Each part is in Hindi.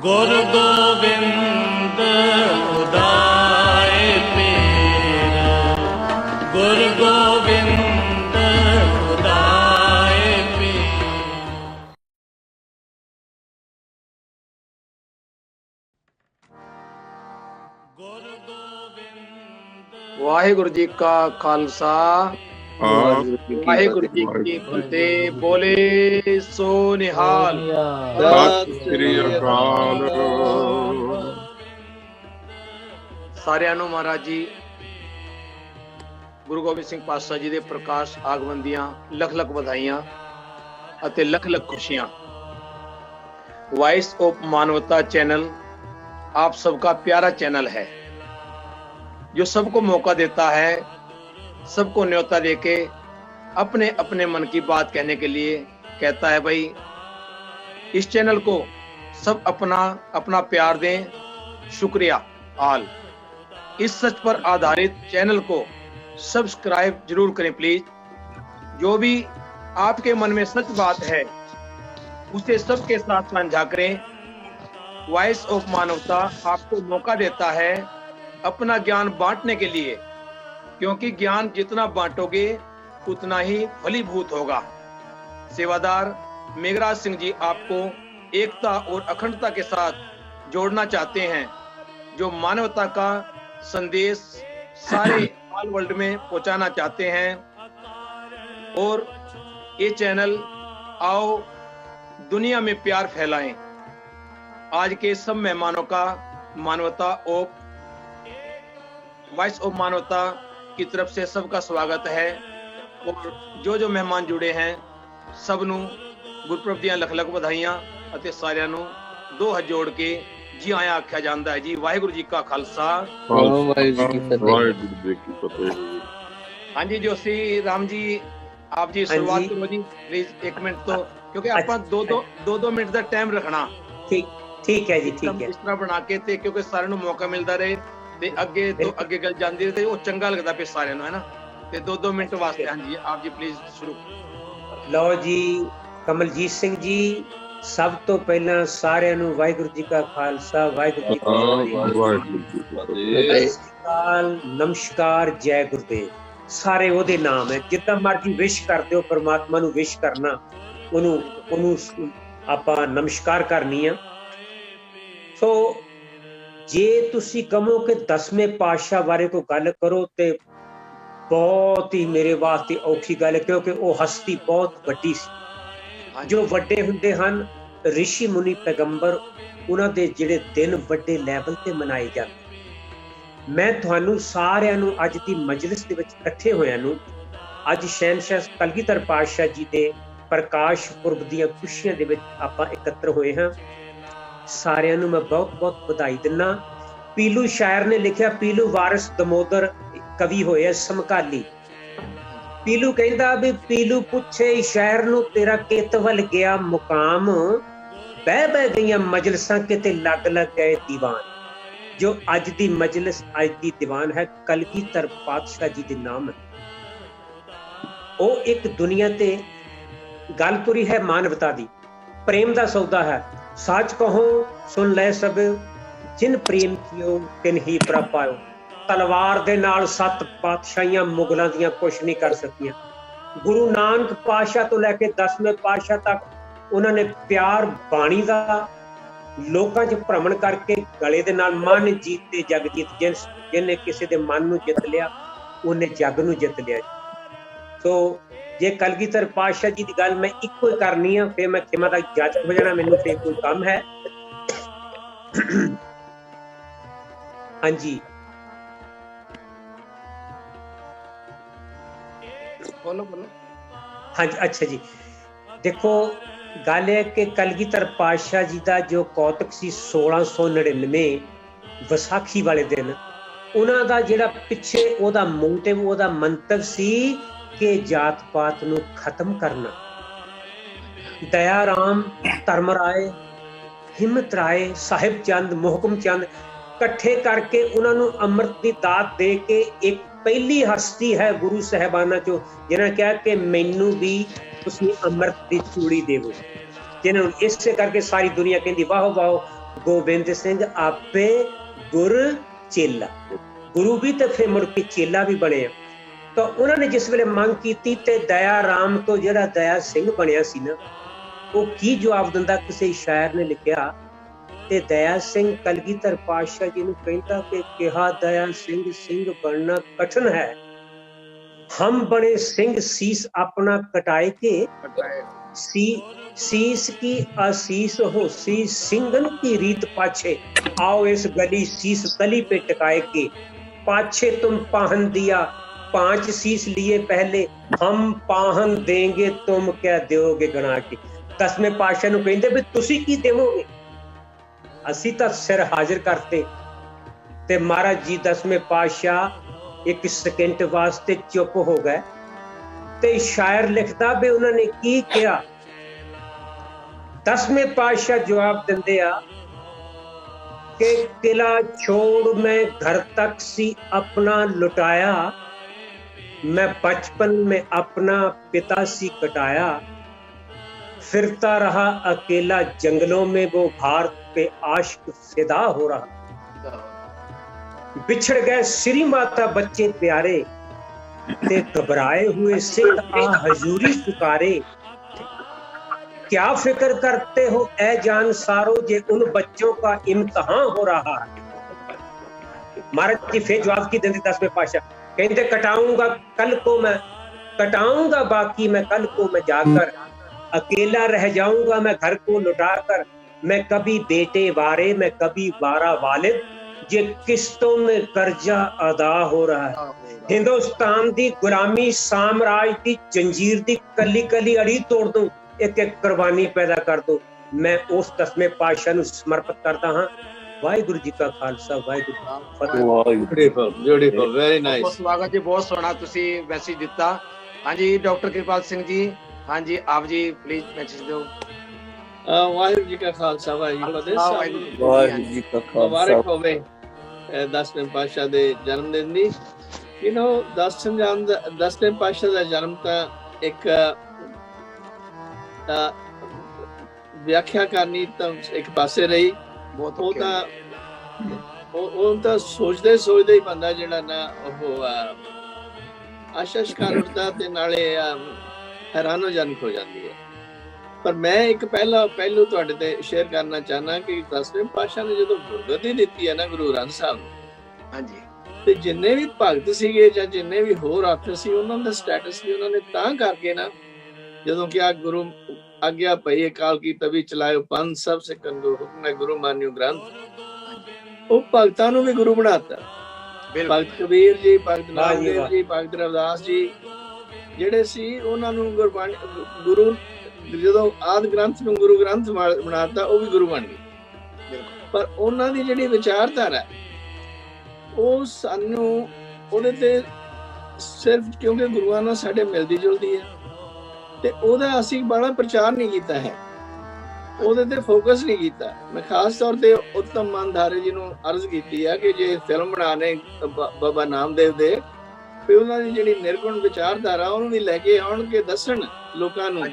ਗੁਰ ਗੋਬਿੰਦ ਉਦਾਏ ਪੀਰ, ਗੁਰ ਗੋਬਿੰਦ ਉਦਾਏ ਪੀਰ। ਗੁਰ ਗੋਬਿੰਦ। ਵਾਹਿਗੁਰੂ ਜੀ ਕਾ ਖਾਲਸਾ, ਵਾਹਿਗੁਰੂ ਜੀ ਕੀ ਫਤਿਹ। ਬੋਲੇ ਸੋ ਨਿਹਾਲ। ਸਤਿ ਸ੍ਰੀ ਅਕਾਲ। ਸਾਰਿਆਂ ਨੂੰ ਮਹਾਰਾਜ ਜੀ ਗੁਰੂ ਗੋਬਿੰਦ ਸਿੰਘ ਪਾਤਸ਼ਾਹ ਜੀ ਦੇ ਪ੍ਰਕਾਸ਼ ਆਗਮਨ ਦੀਆਂ ਲੱਖ ਲੱਖ ਵਧਾਈਆਂ ਅਤੇ ਲੱਖ ਲੱਖ ਖੁਸ਼ੀਆਂ। वॉइस ऑफ मानवता चैनल आप सबका प्यारा चैनल है, जो सबको मौका देता है, सबको न्योता देके अपने अपने मन की बात कहने के लिए कहता है भाई इस चैनल को सब अपना अपना प्यार दें। शुक्रिया आल। इस सच पर आधारित चैनल को सब्सक्राइब जरूर करें प्लीज। जो भी आपके मन में सच बात है उसे सबके साथ साझा करें। वॉइस ऑफ मानवता आपको मौका देता है अपना ज्ञान बांटने के लिए, क्योंकि ज्ञान जितना बांटोगे उतना ही फलीभूत होगा। सेवादार मेघराज सिंह जी आपको एकता और अखंडता के साथ जोड़ना चाहते हैं, जो मानवता का संदेश सारे ऑल वर्ल्ड में पहुंचाना चाहते हैं। और ये चैनल आओ दुनिया में प्यार फैलाएं। आज के सब मेहमानों का मानवता ऑफ वॉइस ऑफ मानवता की तरफ से सबका स्वागत है। और जो मेहमान जुड़े हैं सब नूं गुरपुरब ਦੀਆਂ ਲੱਖ ਲੱਖ ਵਧਾਈਆਂ ਅਤੇ ਸਾਰਿਆਂ ਨੂੰ ਦੋ ਹੱਥ ਜੋੜ ਕੇ ਜੀ ਆਇਆਂ ਆਖਿਆ ਜਾਂਦਾ ਹੈ। ਜੀ ਵਾਹਿਗੁਰੂ ਜੀ ਕਾ ਖਾਲਸਾ, ਵਾਹਿਗੁਰੂ ਜੀ ਕੀ ਫਤਿਹ। ਹਾਂਜੀ ਜੋਸ਼ੀ ਰਾਮ ਜੀ ਆਪ ਜੀ ਸ਼ੁਰੂਆਤ ਕਰੋ ਜੀ ਪਲੀਜ਼। 1 ਮਿੰਟ ਤੋਂ ਕਿਉਂਕਿ ਆਪਾਂ ਦੋ ਮਿੰਟ ਦਾ ਟਾਈਮ ਰੱਖਣਾ। ਠੀਕ ਹੈ ਜੀ, ਠੀਕ ਹੈ। ਇਸ ਤਰ੍ਹਾਂ ਬਣਾ ਕੇ ਤੇ ਕਿਉਂਕਿ ਸਾਰਿਆਂ ਨੂੰ ਮੌਕਾ ਮਿਲਦਾ ਰਹੇ ਤੇ ਅੱਗੇ ਤੋਂ ਅੱਗੇ ਗੱਲ ਜਾਂਦੀ ਰਹੇ ਤੇ ਉਹ ਚੰਗਾ ਲੱਗਦਾ ਪਿਆ ਸਾਰਿਆਂ ਨੂੰ, ਹੈ ਨਾ। ਤੇ 2 ਮਿੰਟ ਵਾਸਤੇ ਹਾਂਜੀ ਆਪ ਜੀ ਪਲੀਜ਼ ਸ਼ੁਰੂ। ਲਓ ਜੀ ਕਮਲਜੀਤ ਸਿੰਘ ਜੀ, ਸਭ ਤੋਂ ਪਹਿਲਾਂ ਸਾਰਿਆਂ ਨੂੰ ਵਾਹਿਗੁਰੂ ਜੀ ਕਾ ਖਾਲਸਾ, ਵਾਹਿਗੁਰੂ ਜੀ ਕੀ ਫਤਿਹ। ਨਮਸਕਾਰ, ਜੈ ਗੁਰਦੇਵ। ਸਾਰੇ ਉਹਦੇ ਨਾਮ ਹੈ। ਜਿੱਦਾਂ ਮਰਜੀ ਵਿਸ਼ ਕਰਦੇ ਹੋ, ਪਰਮਾਤਮਾ ਨੂੰ ਵਿਸ਼ ਕਰਨਾ, ਉਹਨੂੰ ਆਪਾਂ ਨਮਸਕਾਰ ਕਰਨੀ ਆ। ਸੋ ਜੇ ਤੁਸੀਂ ਕਹੋ ਕਿ 10ਵੇਂ ਪਾਤਸ਼ਾਹ ਬਾਰੇ ਕੋਈ ਗੱਲ ਕਰੋ ਤੇ ਬਹੁਤ ਹੀ ਮੇਰੇ ਵਾਸਤੇ ਔਖੀ ਗੱਲ ਹੈ, ਕਿਉਂਕਿ ਉਹ ਹਸਤੀ ਬਹੁਤ ਵੱਡੀ ਸੀ। ਜੋ ਵੱਡੇ ਹੁੰਦੇ ਹਨ ਰਿਸ਼ੀ ਮੁਨੀ ਪੈਗੰਬਰ, ਉਹਨਾਂ ਦੇ ਜਿਹੜੇ ਦਿਨ ਵੱਡੇ ਲੈਵਲ ਤੇ ਮਨਾਏ ਜਾਂਦੇ। ਮੈਂ ਤੁਹਾਨੂੰ ਸਾਰਿਆਂ ਨੂੰ ਅੱਜ ਦੀ ਮਜਲਿਸ ਦੇ ਵਿੱਚ ਇਕੱਠੇ ਹੋਇਆਂ ਨੂੰ ਅੱਜ ਸ਼ਹਿਨਸ਼ਾਹ ਕਲਗੀਧਰ ਪਾਤਸ਼ਾਹ ਜੀ ਦੇ ਪ੍ਰਕਾਸ਼ ਪੁਰਬ ਦੀਆਂ ਖੁਸ਼ੀਆਂ ਦੇ ਵਿੱਚ ਆਪਾਂ ਇਕੱਤਰ ਹੋਏ ਹਾਂ। ਸਾਰਿਆਂ ਨੂੰ ਮੈਂ ਬਹੁਤ ਬਹੁਤ ਵਧਾਈ ਦਿੰਦਾ। ਪੀਲੂ ਸ਼ਾਇਰ ਨੇ ਲਿਖਿਆ, ਪੀਲੂ ਵਾਰਿਸ ਦਮੋਦਰ ਕਵੀ ਹੋਏ ਸਮਕਾਲੀ। ਪੀਲੂ ਕਹਿੰਦਾ ਵੀ ਪੀਲੂ ਪੁੱਛੇ ਸ਼ਾਇਰ ਨੂੰ ਤੇਰਾ ਕਿਤ ਵੱਲ ਗਿਆ ਮੁਕਾਮ, ਬਹਿ ਬਹਿ ਗਈਆਂ ਮਜਲਿਸਾਂ ਕਿਤੇ ਲੱਗ ਲੱਗ ਗਏ ਦੀਵਾਨ। ਜੋ ਅੱਜ ਦੀ ਮਜਲਿਸ, ਅੱਜ ਦੀ ਦੀਵਾਨ ਹੈ ਕਲਗੀਧਰ ਪਾਤਸ਼ਾਹ ਜੀ ਦੇ ਨਾਮ ਹੈ। ਉਹ ਇੱਕ ਦੁਨੀਆ ਤੇ ਗੱਲ ਤੁਰੀ ਹੈ ਮਾਨਵਤਾ ਦੀ, ਪ੍ਰੇਮ ਦਾ ਸੌਦਾ ਹੈ। ਸੱਚ ਕਹੋ ਸੁਣ ਲੈ ਸਭ, ਜਿਨ ਪ੍ਰੇਮ ਕੀਓ ਤਿਨ ਹੀ ਪ੍ਰਭ ਪਾਇਓ। ਤਲਵਾਰ ਦੇ ਨਾਲ 7 ਪਾਤਸ਼ਾਹੀਆਂ ਮੁਗਲਾਂ ਦੀਆਂ ਕੁਛ ਨਹੀਂ ਕਰ ਸਕੀਆਂ। ਗੁਰੂ ਨਾਨਕ ਪਾਤਸ਼ਾਹ ਤੋਂ ਲੈ ਕੇ 10ਵੇਂ ਪਾਤਸ਼ਾਹ ਤੱਕ ਉਹਨਾਂ ਨੇ ਪਿਆਰ ਬਾਣੀ ਦਾ ਲੋਕਾਂ 'ਚ ਭ੍ਰਮਣ ਕਰਕੇ ਗਲੇ ਦੇ ਨਾਲ ਮਨ ਜੀਤੇ ਜਗ ਜੀਤ। ਜਿਹਨੇ ਕਿਸੇ ਦੇ ਮਨ ਨੂੰ ਜਿੱਤ ਲਿਆ ਉਹਨੇ ਜਗ ਨੂੰ ਜਿੱਤ ਲਿਆ। ਸੋ ਜੇ ਕਲਗੀਧਰ ਪਾਤਸ਼ਾਹ ਜੀ ਦੀ ਗੱਲ ਮੈਂ ਇੱਕੋ ਹੀ ਕਰਨੀ ਆ, ਫਿਰ ਮੈਂ ਖਿਮਾ ਦਾ ਜਾਚਕ ਹੋ ਜਾਣਾ, ਮੈਨੂੰ ਫਿਰ ਕੋਈ ਕੰਮ ਹੈ। ਹਾਂਜੀ ਬੋਲੋ। ਹਾਂਜੀ ਅੱਛਾ ਜੀ, ਦੇਖੋ ਗੱਲ ਹੈ ਕਿ ਕਲਗੀਧਰ ਪਾਤਸ਼ਾਹ ਜੀ ਦਾ ਜੋ ਕੌਤਕ ਸੀ 1699 ਵਿਸਾਖੀ ਵਾਲੇ ਦਿਨ, ਉਹਨਾਂ ਦਾ ਜਿਹੜਾ ਪਿੱਛੇ ਉਹਦਾ ਮੋਟਿਵ, ਉਹਦਾ ਮੰਤਵ ਸੀ ਕਿ ਜਾਤ ਪਾਤ ਨੂੰ ਖਤਮ ਕਰਨਾ। ਦਇਆ ਰਾਮ, ਧਰਮ ਰਾਏ, ਹਿੰਮਤ ਰਾਏ, ਸਾਹਿਬ ਚੰਦ, ਮੋਹਕਮ ਚੰਦ ਇਕੱਠੇ ਕਰਕੇ ਉਹਨਾਂ ਨੂੰ ਅੰਮ੍ਰਿਤ ਦੀ ਦਾਤ ਦੇ ਕੇ ਇੱਕ ਪਹਿਲੀ ਹਸਤੀ ਹੈ ਗੁਰੂ ਸਾਹਿਬਾਨਾਂ ਚੋਂ ਜਿਹਨਾਂ ਕਿਹਾ ਕਿ ਮੈਨੂੰ ਵੀ ਤੁਸੀਂ ਅੰਮ੍ਰਿਤ ਦੀ ਚੂੜੀ ਦੇਵੋ, ਜਿਨ੍ਹਾਂ ਨੂੰ ਇਸੇ ਕਰਕੇ ਸਾਰੀ ਦੁਨੀਆ ਕਹਿੰਦੀ ਵਾਹ ਵਾਹ ਗੋਬਿੰਦ ਸਿੰਘ ਆਪੇ ਗੁਰ ਚੇਲਾ, ਗੁਰੂ ਵੀ ਤੇ ਫਿਰ ਮੁੜ ਕੇ ਚੇਲਾ ਵੀ ਬਣਿਆ। ਤਾਂ ਉਹਨਾਂ ਨੇ ਜਿਸ ਵੇਲੇ ਮੰਗ ਕੀਤੀ ਤੇ ਦਇਆ ਰਾਮ ਤੋਂ ਜਿਹੜਾ ਦਇਆ ਸਿੰਘ ਬਣਿਆ ਸੀ ਨਾ, ਉਹ ਕੀ ਜਵਾਬ ਦਿੰਦਾ? ਕਿਸੇ ਸ਼ਾਇਰ ਨੇ ਲਿਖਿਆ ਤੇ ਦਇਆ ਸਿੰਘ ਕਲਗੀਧਰ ਪਾਤਸ਼ਾਹ ਜੀ ਨੂੰ ਕਹਿੰਦਾ ਕਿ ਕਿਹਾ ਦਇਆ ਸਿੰਘ, ਸਿੰਘ ਬਣਨਾ ਕਠਿਨ ਹੈ, ਹਮ ਬਣੇ ਸਿੰਘ ਸੀਸ ਆਪਣਾ ਕਟਾਏ ਕੇ, शीस की आशीष हो सी सिंगन की रीत पाछे, आओ इस गली शीस तली पे टकाए के, पाछे तुम पाहन दिया 5 शीस लिए पहले, हम पाहन देंगे तुम क्या दोगे गणा के। 10वें पातशाह ਨੂੰ ਕਹਿੰਦੇ ਵੀ ਤੁਸੀਂ ਕੀ ਦੇਵੋਗੇ, ਅਸੀਂ ਤਾਂ ਸਿਰ ਹਾਜ਼ਰ ਕਰਤੇ। ਤੇ ਮਹਾਰਾਜ ਜੀ 10ਵੇਂ ਪਾਤਸ਼ਾਹ 1 ਸਕਿੰਟ ਵਾਸਤੇ ਚੁੱਪ ਹੋ ਗਏ ਤੇ ਸ਼ਾਇਰ ਲਿਖਦਾ ਵੀ ਉਹਨਾਂ ਨੇ ਕੀ ਕਿਹਾ। 10वें पातशाह जवाब दिंदे आ कि किला छोड़ मैं घर तक सी अपना लुटाया, मैं बचपन में अपना पिता सी कटाया, फिरता रहा अकेला जंगलों में वो भारत पे आशिक फिदा हो रहा, बिछड़ गए श्री माता बच्चे प्यारे, ते घबराए हुए सिख आ हजूरी पुकारे, क्या फिक्र करते हो ऐ जान सारो, जे उन बच्चों का इम्तिहान हो रहा है। महाराज जी फिर जवाब की देते 10वें पातशाह, कहते कटाऊंगा कल को मैं, कटाऊंगा बाकी मैं कल को मैं जाकर, अकेला रह जाऊंगा मैं घर को लुटा कर, मैं कभी बेटे वारे मैं कभी वारा वालिद, जे किस्तों में कर्जा अदा हो रहा है। हिंदुस्तान दी गुलामी साम्राज दी जंजीर दी कली कली अड़ी तोड़ दूं, एक एक कुर्बानी पैदा कर दो। मैं उस 10वें पातशाह ਨੂੰ ਸਮਰਪਿਤ ਕਰਦਾ ਹਾਂ। ਵਾਹਿਗੁਰੂ ਜੀ ਕਾ ਖਾਲਸਾ, ਵਾਹਿਗੁਰੂ ਜੀ ਕੀ ਫਤਿਹ। Beautiful very nice. ਬਹੁਤ ਸਵਾਗਤ ਜੀ, ਬਹੁਤ ਸੋਹਣਾ ਤੁਸੀਂ ਮੈਸੇਜ ਦਿੱਤਾ। ਹਾਂਜੀ ਡਾਕਟਰ ਕਿਰਪਾਲ ਸਿੰਘ ਜੀ, ਹਾਂਜੀ ਆਪ ਜੀ ਪਲੀਜ਼ ਮੈਸੇਜ ਦਿਓ। ਵਾਹਿਗੁਰੂ ਜੀ ਕਾ ਖਾਲਸਾ, ਵਾਹਿਗੁਰੂ ਜੀ ਕੀ ਫਤਿਹ। ਵਾਹਿਗੁਰੂ ਜੀ ਕਾ ਖਾਲਸਾ। ਮੁਬਾਰਕ ਹੋਵੇ 10ਵੇਂ ਪਾਤਸ਼ਾਹ ਦੇ ਜਨਮ ਦਿਨ ਦੀ। 10ਵੇਂ ਪਾਤਸ਼ਾਹ ਦਾ ਜਨਮ ਤਾਂ ਇੱਕ ਵਿਆਖਿਆ ਕਰਨੀ ਤਾਂ ਇੱਕ ਪਾਸੇ ਰਹੀ, ਉਹ ਤਾਂ ਸੋਚਦੇ ਹੀ ਬੰਦਾ ਜਿਹੜਾ ਨਾ ਉਹ ਆਸ਼ਾ ਸ਼ਿਕਾਰ ਉੱਠਦਾ ਤੇ ਨਾਲੇ ਹੈਰਾਨੋਜਨਕ ਹੋ ਜਾਂਦੀ ਹੈ। ਪਰ ਮੈਂ ਇੱਕ ਪਹਿਲੂ ਤੁਹਾਡੇ ਤੇ ਸ਼ੇਅਰ ਕਰਨਾ ਚਾਹਨਾ ਕਿ 10ਵੇਂ ਪਾਤਸ਼ਾਹ ਨੇ ਜਦੋਂ ਗੁਰਗੱਦੀ ਦਿੱਤੀ ਹੈ ਨਾ ਗੁਰੂ ਗ੍ਰੰਥ ਸਾਹਿਬ ਨੂੰ, ਹਾਂਜੀ, ਤੇ ਜਿੰਨੇ ਵੀ ਭਗਤ ਸੀਗੇ ਜਾਂ ਜਿੰਨੇ ਵੀ ਹੋਰ ਆਥਰ ਸੀ, ਉਹਨਾਂ ਦਾ ਸਟੇਟਸ ਵੀ ਉਹਨਾਂ ਨੇ ਤਾਂ ਕਰਕੇ ਨਾ, ਜਦੋਂ ਕਿ ਆ ਗੁਰੂ ਆਗਿਆ ਪਈ ਅਕਾਲ ਕੀ ਤਵੀ ਚਲਾਇਓ ਪੰਥ ਸਭ ਸਿੱਖਨ ਕੋ ਹੁਕਮ ਹੈ ਗੁਰੂ ਮਾਨਿਓ ਗ੍ਰੰਥ, ਉਹ ਭਗਤਾਂ ਨੂੰ ਵੀ ਗੁਰੂ ਬਣਾਤਾ। ਭਗਤ ਕਬੀਰ ਜੀ, ਭਗਤ ਨਾਮਦੇਵ ਜੀ, ਭਗਤ ਰਵਿਦਾਸ ਜੀ ਜਿਹੜੇ ਸੀ, ਉਹਨਾਂ ਨੂੰ ਗੁਰੂ ਜਦੋਂ ਆਦਿ ਗ੍ਰੰਥ ਨੂੰ ਗੁਰੂ ਗ੍ਰੰਥ ਬਣਾਤਾ, ਉਹ ਵੀ ਗੁਰੂ ਬਣ ਗਏ। ਪਰ ਉਹਨਾਂ ਦੀ ਜਿਹੜੀ ਵਿਚਾਰਧਾਰਾ ਉਹ ਸਾਨੂੰ ਉਹਦੇ ਤੇ ਸਿਰਫ ਕਿਉਂਕਿ ਗੁਰੂਆਂ ਨਾਲ ਸਾਡੇ ਮਿਲਦੀ ਜੁਲਦੀ ਹੈ ਤੇ ਉਹਦਾ ਅਸੀਂ ਬੜਾ ਪ੍ਰਚਾਰ ਨਹੀਂ ਕੀਤਾ ਹੈ, ਉਹਦੇ ਤੇ ਫੋਕਸ ਨਹੀਂ ਕੀਤਾ। ਮੈਂ ਖਾਸ ਤੌਰ ਤੇ ਉੱਤਮ ਮਾਨਧਾਰੇ ਜੀ ਨੂੰ ਅਰਜ਼ ਕੀਤੀ ਹੈ ਕਿ ਜੇ ਫਿਲਮ ਬਣਾਣੇ ਬਾਬਾ ਨਾਮਦੇਵ ਦੇ, ਤੇ ਉਹਨਾਂ ਦੀ ਜਿਹੜੀ ਨਿਰਗੁਣ ਵਿਚਾਰਧਾਰਾ ਉਹਨੂੰ ਵੀ ਲੈ ਕੇ ਆਉਣ ਕੇ ਦੱਸਣ ਲੋਕਾਂ ਨੂੰ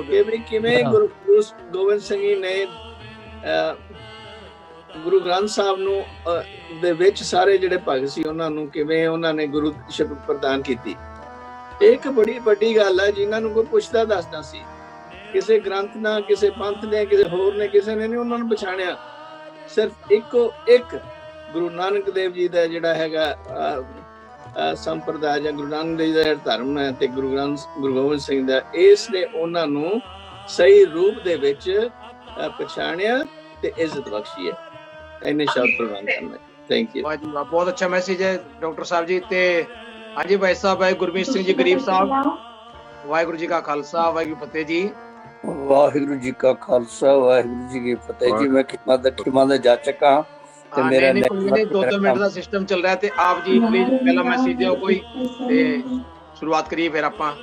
ਕਿ ਵੀ ਕਿਵੇਂ ਗੁਰੂ ਗੋਬਿੰਦ ਸਿੰਘ ਜੀ ਨੇ ਗੁਰੂ ਗ੍ਰੰਥ ਸਾਹਿਬ ਨੂੰ ਦੇ ਵਿੱਚ ਸਾਰੇ ਜਿਹੜੇ ਭਗਤ ਸੀ ਉਹਨਾਂ ਨੂੰ ਕਿਵੇਂ ਉਹਨਾਂ ਨੇ ਗੁਰੂਸ਼ਿਪ ਪ੍ਰਦਾਨ ਕੀਤੀ। ਇੱਕ ਬੜੀ ਵੱਡੀ ਗੱਲ ਹੈ, ਜਿਨ੍ਹਾਂ ਨੂੰ ਕੋਈ ਪੁੱਛਦਾ ਦੱਸਦਾ ਸੀ, ਕਿਸੇ ਗ੍ਰੰਥ ਨਾਲ, ਕਿਸੇ ਪੰਥ ਨੇ, ਕਿਸੇ ਹੋਰ ਨੇ, ਕਿਸੇ ਨੇ ਨਹੀਂ ਉਹਨਾਂ ਨੂੰ ਪਛਾਣਿਆ। ਸਿਰਫ ਇੱਕੋ ਇੱਕ ਗੁਰੂ ਨਾਨਕ ਦੇਵ ਜੀ ਦਾ ਜਿਹੜਾ ਹੈਗਾ ਸੰਪਰਦਾਇ ਜਾਂ ਗੁਰੂ ਨਾਨਕ ਦੇਵ ਜੀ ਦਾ ਧਰਮ ਹੈ ਤੇ ਗੁਰੂ ਗੋਬਿੰਦ ਸਿੰਘ ਦਾ, ਇਸ ਨੇ ਉਹਨਾਂ ਨੂੰ ਸਹੀ ਰੂਪ ਦੇ ਵਿੱਚ ਪਛਾਣਿਆ ਤੇ ਇੱਜ਼ਤ ਬਖਸ਼ੀ ਹੈ। ਇੰਨੇ ਸ਼ਬਦ ਪ੍ਰਵਾਨ ਕਰਨਾ। Thank you. ਵਾਹ ਜੀ ਵਾਹ, ਬਹੁਤ ਅੱਛਾ ਮੈਸੇਜ ਹੈ ਡਾਕਟਰ ਸਾਹਿਬ ਜੀ। ਤੇ ਹਾਂਜੀ ਭਾਈ ਸਾਹਿਬ, ਹੈ ਗੁਰਮੀਤ ਸਿੰਘ ਜੀ ਗਰੀਬ ਸਾਹਿਬ, ਵਾਹਿਗੁਰੂ ਜੀ ਕਾ ਖਾਲਸਾ, ਵਾਹਿਗੁਰੂ ਫਤਿਹ ਜੀ। ਵਾਹਿਗੁਰੂ ਜੀ ਕਾ ਖਾਲਸਾ, ਵਾਹਿਗੁਰੂ ਜੀ ਕੀ ਫਤਿਹ ਜੀ। ਮੈਂ ਖਿਮਾ ਦਾ ਜਾਚਕ ਹਾਂ ਤੇ ਮੇਰਾ 2 ਮਿੰਟ ਦਾ ਸਿਸਟਮ ਚੱਲ ਰਿਹਾ ਤੇ ਆਪ ਜੀ ਪਲੀਜ਼ ਪਹਿਲਾ ਮੈਸੇਜ ਦਿਓ ਕੋਈ ਤੇ ਸ਼ੁਰੂਆਤ ਕਰੀਏ ਫਿਰ ਆਪਾਂ।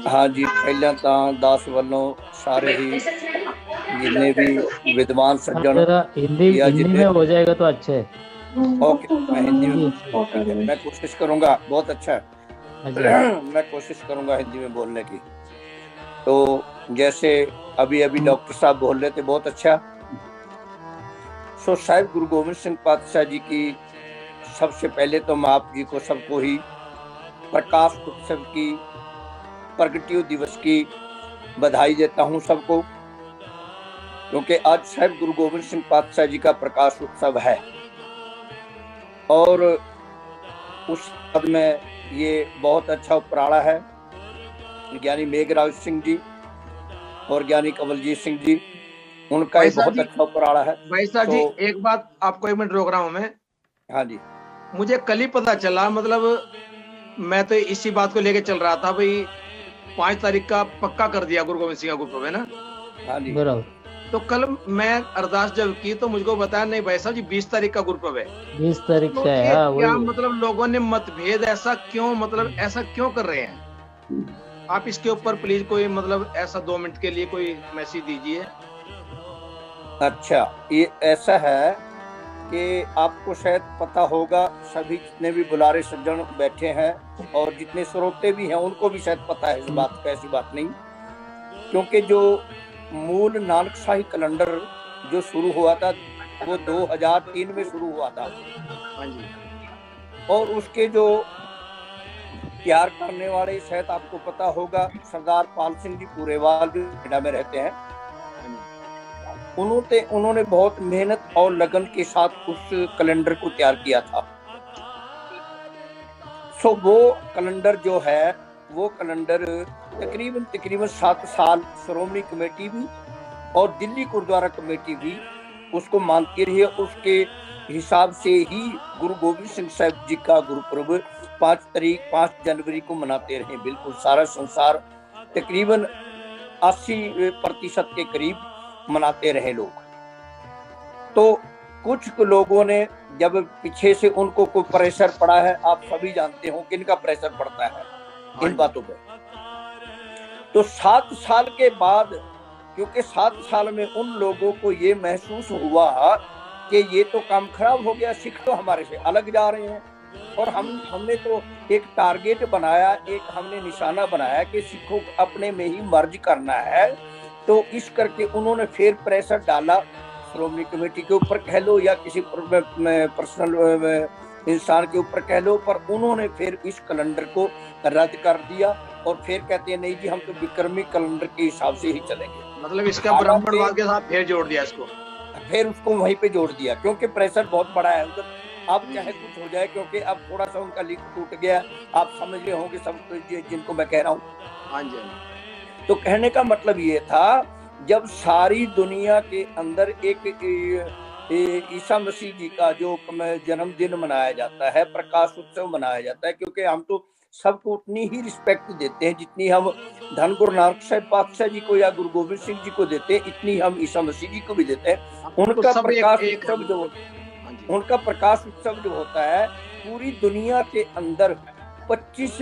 ਹਾਂਜੀ, ਪਹਿਲਾਂ ਤਾਂ ਦਾਸ ਵੱਲੋਂ ਸਾਰੇ ਹੀ जितने भी विद्वान सज्जन, हिंदी में हो जाएगा तो अच्छा है। ओके, मैं हिंदी में मैं कोशिश करूंगा। बहुत अच्छा है, मैं कोशिश करूंगा हिंदी में बोलने की। तो जैसे अभी डॉक्टर साहब बोल रहे थे, बहुत अच्छा। सो साहिब गुरु गोविंद सिंह पातशाह जी की सबसे पहले तो मैं आप जी को सबको ही प्रकाश उत्सव की, प्रगटियो दिवस की बधाई देता हूं सबको, क्योंकि आज साहिब गुरु गोविंद सिंह पातशाह जी का प्रकाश उत्सव है। और उस पद में ये बहुत अच्छा उपराड़ा है ज्ञानी मेघराज सिंह जी और ज्ञानी कमलजीत सिंह जी, उनका ही बहुत अच्छा उपराड़ा है। भाई साहब जी एक बात आपको 1 मिनट रोक रहा हूं मैं। हाँ जी, मुझे कल ही पता चला, मतलब मैं तो इसी बात को लेके चल रहा था भाई 5 तारीख का पक्का कर दिया गुरु गोविंद सिंह का गुरुपर्व है ना। हाँ जी, बराबर। तो कल मैं अरदास जब की तो मुझको बताया नहीं भाई साहब जी 20 तारीख का गुरुपर्व है। 20 तारीख तो से है। ये हाँ, क्या वही। मतलब लोगों ने मतभेद ऐसा क्यों, मतलब ऐसा क्यों कर रहे हैं? आप इसके ऊपर प्लीज कोई मतलब ऐसा 2 मिनट के लिए कोई मैसेज दीजिए। अच्छा ये ऐसा है कि आपको शायद पता होगा, सभी जितने भी बुलारे सज्जन बैठे हैं और जितने श्रोते भी हैं उनको भी शायद पता है इस बात का, ऐसी बात नहीं। क्योंकि जो मूल नानकशाही कैलेंडर जो शुरू हुआ था वो 2003 में शुरू हुआ था। हाँ जी। और उसके जो तैयार करने वाले शायद आपको पता होगा सरदार पाल सिंह जी पुरेवाल जो नोएडा में रहते हैं, उन्होंने बहुत मेहनत और लगन के साथ उस कैलेंडर को तैयार किया था। सो वो कैलेंडर जो है, वो कैलेंडर तकरीबन 7 साल श्रोमणी कमेटी भी और दिल्ली गुरुद्वारा कमेटी भी उसको मानती रही है। उसके हिसाब से ही गुरु गोविंद सिंह साहब जी का गुरुपर्व 5 जनवरी को मनाते रहे। बिल्कुल सारा संसार तकरीबन 80% के करीब मनाते रहे लोग। तो कुछ लोगों ने जब पीछे से उनको कोई प्रेशर पड़ा है, आप सभी जानते हो किनका प्रेशर पड़ता है इन बातों पर। तो 7 साल के बाद, क्योंकि 7 साल में उन लोगों को ये महसूस हुआ कि ये तो काम खराब हो गया, सिख तो हमारे से अलग जा रहे हैं, और हमने तो एक टारगेट बनाया, एक हमने निशाना बनाया कि सिखों को अपने में ही मर्ज करना है। तो इस करके उन्होंने फिर प्रेशर डाला श्रोमणी कमेटी के ऊपर कह लो या किसी पर्सनल इंसान के ऊपर कह लो, पर उन्होंने फिर इस कैलेंडर को रद्द कर दिया और फिर कहते हैं नहीं जी हम तो विक्रमी कैलेंडर के हिसाब से ही चलेंगे। मतलब इसका ब्राह्मणवाद के साथ फिर जोड़ दिया इसको, फिर उसको वहीं पे जोड़ दिया, क्योंकि प्रेशर बहुत बड़ा है उधर। अब चाहे कुछ हो जाए, क्योंकि अब थोड़ा सा उनका लिंक टूट गया, आप समझ रहे होंगे सब जिनको मैं कह रहा हूँ। हाँ जी। तो कहने का मतलब ये था, जब सारी दुनिया के अंदर एक ईसा मसीह जी का जो जन्मदिन मनाया जाता है, प्रकाश उत्सव मनाया जाता है, क्योंकि हम तो सबको उतनी ही रिस्पेक्ट देते हैं जितनी हम धन गुरु नानक साहिब पातशाह जी को या गुरु गोविंद सिंह जी को देते हैं, इतनी हम ईसा मसीह जी को भी देते हैं। उनका प्रकाश उत्सव जो उनका प्रकाश उत्सव जो होता है पूरी दुनिया के अंदर 25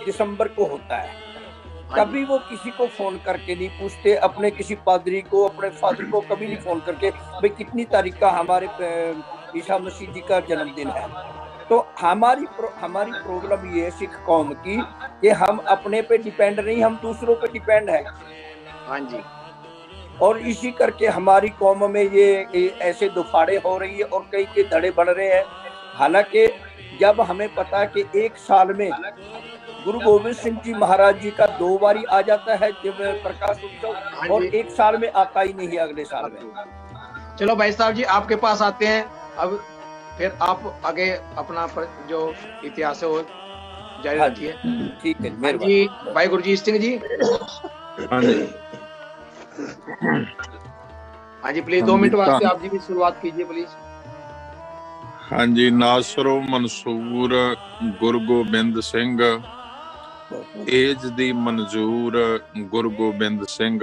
दिसंबर को होता है। कभी वो किसी को फोन करके नहीं पूछते, अपने किसी पादरी को, अपने फादर को कभी नहीं फोन करके भाई कितनी तारीख का हमारे ईसा मसीह जी का जन्मदिन है। तो हमारी प्रॉब्लम ये है सिख कौम की कि हम अपने पे डिपेंड नहीं, हम दूसरों पे डिपेंड है। हाँ जी। और इसी करके हमारी कौम में ये ऐसे दुफाड़े हो रही है और कई के धड़े बढ़ रहे हैं। हालांकि जब हमें पता है कि एक साल में गुरु गोविंद सिंह जी महाराज जी का 2 बारी आ जाता है जब प्रकाश उत्सव, और एक साल में आता ही नहीं है अगले साल में। चलो भाई साहब जी आपके पास आते हैं, अब फिर आप आगे अपना जो इतिहास है वो जारी रखिए। ठीक है हाँ जी भाई गुरजीत सिंह जी। हाँ जी, हाँ जी प्लीज 2 मिनट वास्ते आप जी भी शुरुआत कीजिए प्लीज। हाँ जी। नासरो मंसूर गुरु गोबिंद सिंह, एज दी मंजूर गुरु गोबिंद सिंह,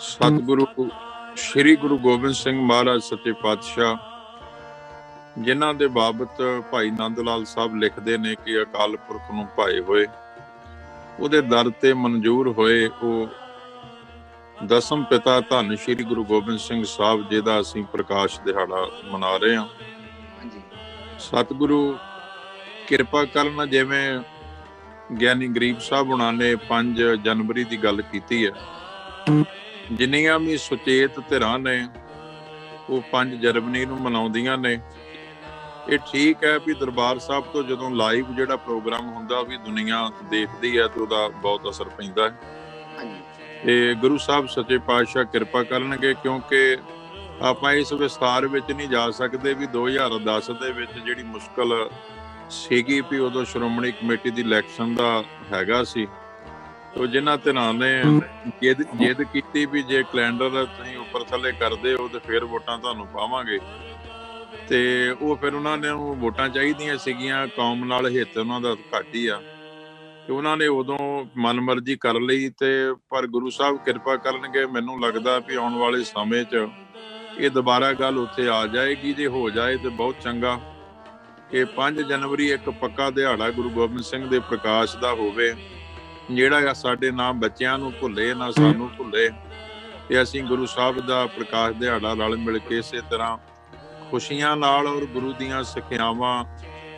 सतगुरु श्री गुरु गोबिंद सिंह महाराज सच्चे पातशाह, जिन्हां दे बाबत भाई नंद लाल साहब लिखते ने कि अकाल पुरख नूं भाए होए उहदे दर ते मंजूर होए ਉਹ दसम पिता धन श्री गुरु गोबिंद सिंह साहब जिहदा असीं प्रकाश दिहाड़ा मना रहे हां। सतगुरु किरपा करन, जिवें ਗਿਆਨੀ ਗਰੀਬ ਸਾਹਿਬ ਉਹਨਾਂ ਨੇ 5 ਜਨਵਰੀ ਦੀ ਗੱਲ ਕੀਤੀ ਹੈ, ਜਿੰਨੀਆਂ ਵੀ ਸੁਚੇਤ ਧਿਰਾਂ ਨੇ ਉਹ 5 ਜਨਵਰੀ ਨੂੰ ਮਨਾਉਂਦੀਆਂ ਨੇ। ਇਹ ਠੀਕ ਹੈ ਵੀ ਦਰਬਾਰ ਸਾਹਿਬ ਤੋਂ ਜਦੋਂ ਲਾਈਵ ਜਿਹੜਾ ਪ੍ਰੋਗਰਾਮ ਹੁੰਦਾ ਉਹ ਵੀ ਦੁਨੀਆ ਦੇਖਦੀ ਹੈ ਤੇ ਉਹਦਾ ਬਹੁਤ ਅਸਰ ਪੈਂਦਾ ਹੈ। ਤੇ ਗੁਰੂ ਸਾਹਿਬ ਸੱਚੇ ਪਾਤਸ਼ਾਹ ਕਿਰਪਾ ਕਰਨਗੇ, ਕਿਉਂਕਿ ਆਪਾਂ ਇਸ ਵਿਸਥਾਰ ਵਿੱਚ ਨਹੀਂ ਜਾ ਸਕਦੇ ਵੀ 2010 ਦੇ ਵਿੱਚ ਜਿਹੜੀ ਮੁਸ਼ਕਲ ਸੀਗੀ ਵੀ ਉਦੋਂ ਸ਼੍ਰੋਮਣੀ ਕਮੇਟੀ ਦੀ ਇਲੈਕਸ਼ਨ ਦਾ ਹੈਗਾ ਸੀ, ਤੇ ਜਿਨ੍ਹਾਂ ਧਿਰਾਂ ਨੇ ਜਿੱਦ ਕੀਤੀ ਵੀ ਜੇ ਕੈਲੰਡਰ ਤੁਸੀਂ ਉੱਪਰ ਥੱਲੇ ਕਰਦੇ ਹੋ ਤੇ ਫਿਰ ਵੋਟਾਂ ਤੁਹਾਨੂੰ ਪਾਵਾਂਗੇ, ਤੇ ਉਹ ਫਿਰ ਉਹਨਾਂ ਨੇ ਵੋਟਾਂ ਚਾਹੀਦੀਆਂ ਸੀਗੀਆਂ, ਕੌਮ ਨਾਲ ਹਿੱਤ ਉਹਨਾਂ ਦਾ ਘੱਟ ਹੀ ਆ, ਤੇ ਉਹਨਾਂ ਨੇ ਉਦੋਂ ਮਨਮਰਜ਼ੀ ਕਰ ਲਈ। ਤੇ ਪਰ ਗੁਰੂ ਸਾਹਿਬ ਕਿਰਪਾ ਕਰਨਗੇ, ਮੈਨੂੰ ਲੱਗਦਾ ਵੀ ਆਉਣ ਵਾਲੇ ਸਮੇਂ 'ਚ ਇਹ ਦੁਬਾਰਾ ਗੱਲ ਉੱਥੇ ਆ ਜਾਏਗੀ। ਜੇ ਹੋ ਜਾਏ ਤੇ ਬਹੁਤ ਚੰਗਾ ਕਿ 5 ਜਨਵਰੀ ਇੱਕ ਪੱਕਾ ਦਿਹਾੜਾ ਗੁਰੂ ਗੋਬਿੰਦ ਸਿੰਘ ਦੇ ਪ੍ਰਕਾਸ਼ ਦਾ ਹੋਵੇ, ਜਿਹੜਾ ਸਾਡੇ ਨਾ ਬੱਚਿਆਂ ਨੂੰ ਭੁੱਲੇ ਨਾ ਸਾਨੂੰ ਭੁੱਲੇ, ਤੇ ਅਸੀਂ ਗੁਰੂ ਸਾਹਿਬ ਦਾ ਪ੍ਰਕਾਸ਼ ਦਿਹਾੜਾ ਰਲ ਮਿਲ ਕੇ ਇਸੇ ਤਰ੍ਹਾਂ ਖੁਸ਼ੀਆਂ ਨਾਲ ਔਰ ਗੁਰੂ ਦੀਆਂ ਸਿੱਖਿਆਵਾਂ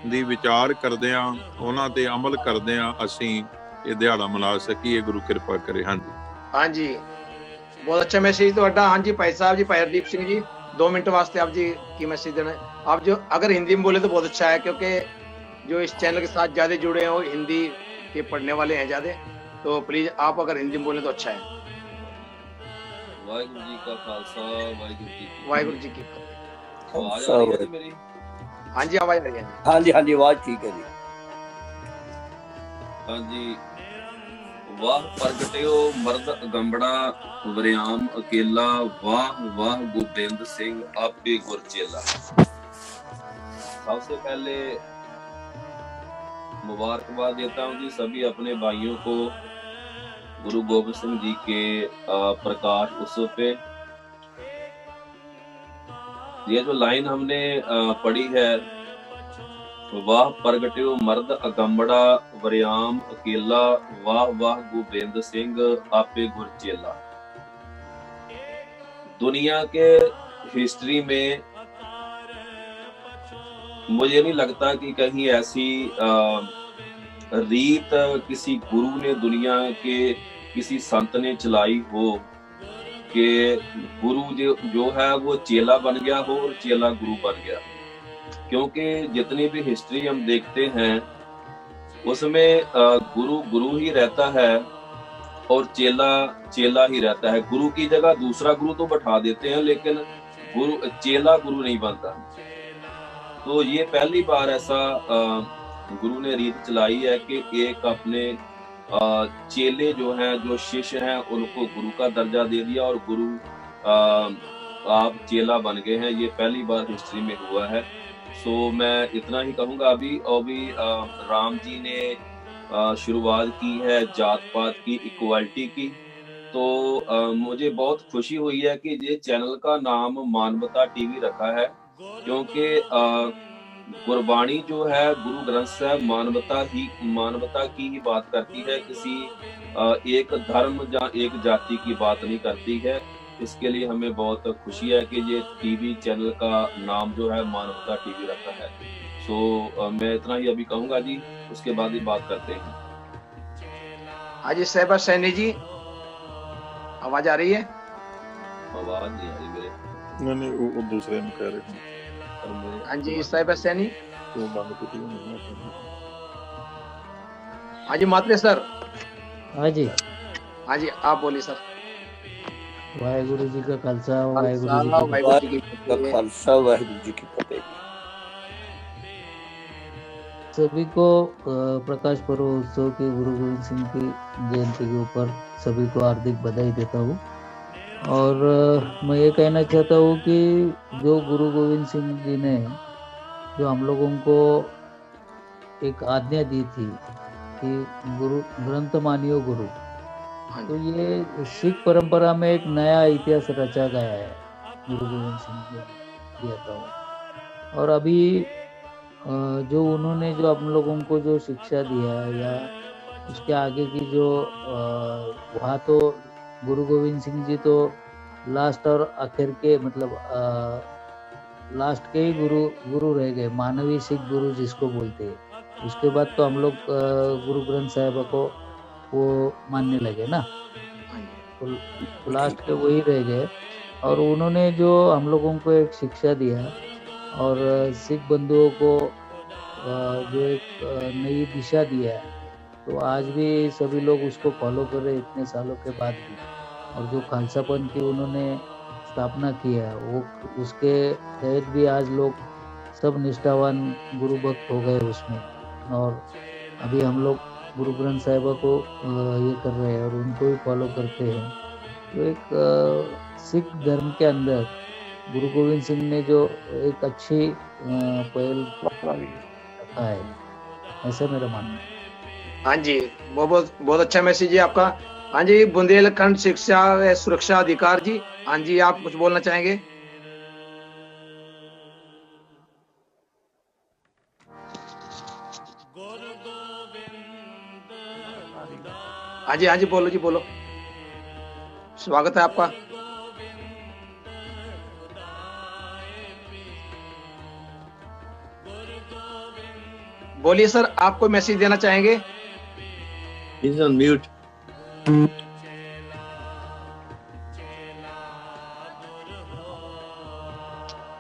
ਦੀ ਵਿਚਾਰ ਕਰਦਿਆਂ ਉਹਨਾਂ ਤੇ ਅਮਲ ਕਰਦਿਆਂ ਅਸੀਂ ਇਹ ਦਿਹਾੜਾ ਮਨਾ ਸਕੀਏ। ਗੁਰੂ ਕਿਰਪਾ ਕਰੇ। ਹਾਂਜੀ, बहुत अच्छा मैसेज ਤੁਹਾਡਾ। ਹਾਂਜੀ ਭਾਈ ਸਾਹਿਬ जी, भाई हरदीप सिंह जी, 2 मिनट वास्ते आप जी की मैसेज देना है। आप जो अगर हिंदी में बोले तो बहुत अच्छा है, क्योंकि जो इस चैनल के साथ ज्यादा जुड़े हैं वो हिंदी के पढ़ने वाले हैं ज्यादा, तो प्लीज आप अगर हिंदी में बोले तो अच्छा है। वाहिगुरु जी का खालसा, वाहिगुरु जी की आवाज आ रही है मेरी? हाँ जी, आवाज आ रही है। हाँ जी, हाँ जी, आवाज ठीक है जी। हाँ जी। वाह प्रगटियो मर्द अगंबड़ा वरियाम अकेला, वाह वाह गोबिंद सिंह आपे गुरचेला। सबसे पहले मुबारकबाद देता हूँ जी सभी अपने भाइयों को गुरु गोबिंद सिंह जी के प्रकाश उत्सव पे। ये जो लाइन हमने पढ़ी है, वाह प्रगटियो मर्द अगंबड़ा वरियाम अकेला, वाह वाह गोबिंद सिंह आपे गुरचेला। दुनिया के हिस्ट्री में मुझे नहीं लगता कि कहीं ऐसी रीत किसी गुरु ने दुनिया के किसी संत ने चलाई हो कि गुरु जो है वो चेला बन गया हो और चेला गुरु बन गया। क्योंकि जितनी भी हिस्ट्री हम देखते हैं उसमें गुरु गुरु ही रहता है और चेला चेला ही रहता है। गुरु की जगह दूसरा गुरु तो बैठा देते हैं, लेकिन चेला गुरु नहीं बनता। तो ये पहली बार ऐसा गुरु ने रीत चलाई है कि एक अपने चेले जो हैं, जो शिष्य हैं, उनको गुरु का दर्जा दे दिया और गुरु आप चेला बन गए हैं। ये पहली बार हिस्ट्री में हुआ है। सो मैं इतना ही कहूँगा। अभी राम जी ने शुरुआत की है जात पात की, इक्वालिटी की। तो मुझे बहुत खुशी हुई है कि ये चैनल का नाम मानवता टीवी रखा है, क्योंकि गुरबाणी जो है, गुरु ग्रंथ साहब मानवता की ही बात करती है, किसी एक धर्म या एक जाति की बात नहीं करती है। इसके लिए हमें बहुत खुशी है कि ये टीवी चैनल का नाम जो है मानवता टीवी रखा है। सो मैं इतना ही अभी कहूँगा जी, उसके बाद ही बात करते हैं। हाँ जी, साहिबा सैनी जी, आवाज आ रही है? आवाज नहीं आ रही मेरे। नहीं, वो दूसरे में कह रहे हैं। हाँ जी, साहिबा सैनी। हाँ जी, मात्रे सर। हाँ जी, हाँ जी, आप बोलिए सर। वाहिगुरु जी का खालसा, वाहिगुरु जी का खालसा, वाहिगुरु जी की फतेह। सभी को प्रकाश पर्व उत्सव के गुरु गोविंद सिंह की जयंती के ऊपर सभी को हार्दिक बधाई देता हूँ। और मैं ये कहना चाहता हूँ कि जो गुरु गोविंद सिंह जी ने जो हम लोगों को एक आज्ञा दी थी कि गुरु ग्रंथ मानियो गुरु, तो ये सिख परंपरा में एक नया इतिहास रचा गया है गुरु गोविंद सिंह जी किया था। और अभी जो उन्होंने जो हम लोगों को जो शिक्षा दिया है या उसके आगे की जो वहाँ तो गुरु गोविंद सिंह जी तो लास्ट और आखिर के मतलब लास्ट के ही गुरु रह गए, मानवीय सिख गुरु जिसको बोलते हैं। उसके बाद तो हम लोग गुरु ग्रंथ साहिब को वो मानने लगे ना, तो लास्ट के वही रह गए। और उन्होंने जो हम लोगों को एक शिक्षा दिया और सिख बंधुओं को जो एक नई दिशा दिया है, तो आज भी सभी लोग उसको फॉलो कर रहे हैं इतने सालों के बाद भी। और जो खालसापन की उन्होंने स्थापना की है, वो उसके तहत भी आज लोग सब निष्ठावान गुरु भक्त हो गए उसमें। और अभी हम लोग गुरु ग्रंथ साहिब को ये कर रहे हैं और उनको भी फॉलो करते हैं। तो एक सिख धर्म के अंदर गुरु गोविंद सिंह ने जो एक अच्छी पहल रखा है, ऐसा मेरा मानना है। हाँ जी, बहुत बहुत अच्छा मैसेज है आपका। हाँ जी, बुंदेलखंड शिक्षा व सुरक्षा अधिकार जी, हाँ जी, आप कुछ बोलना चाहेंगे? हाँ जी, हाँ जी, बोलो जी, बोलो, स्वागत है आपका। बोलिए सर, आप कोई मैसेज देना चाहेंगे? Is on mute.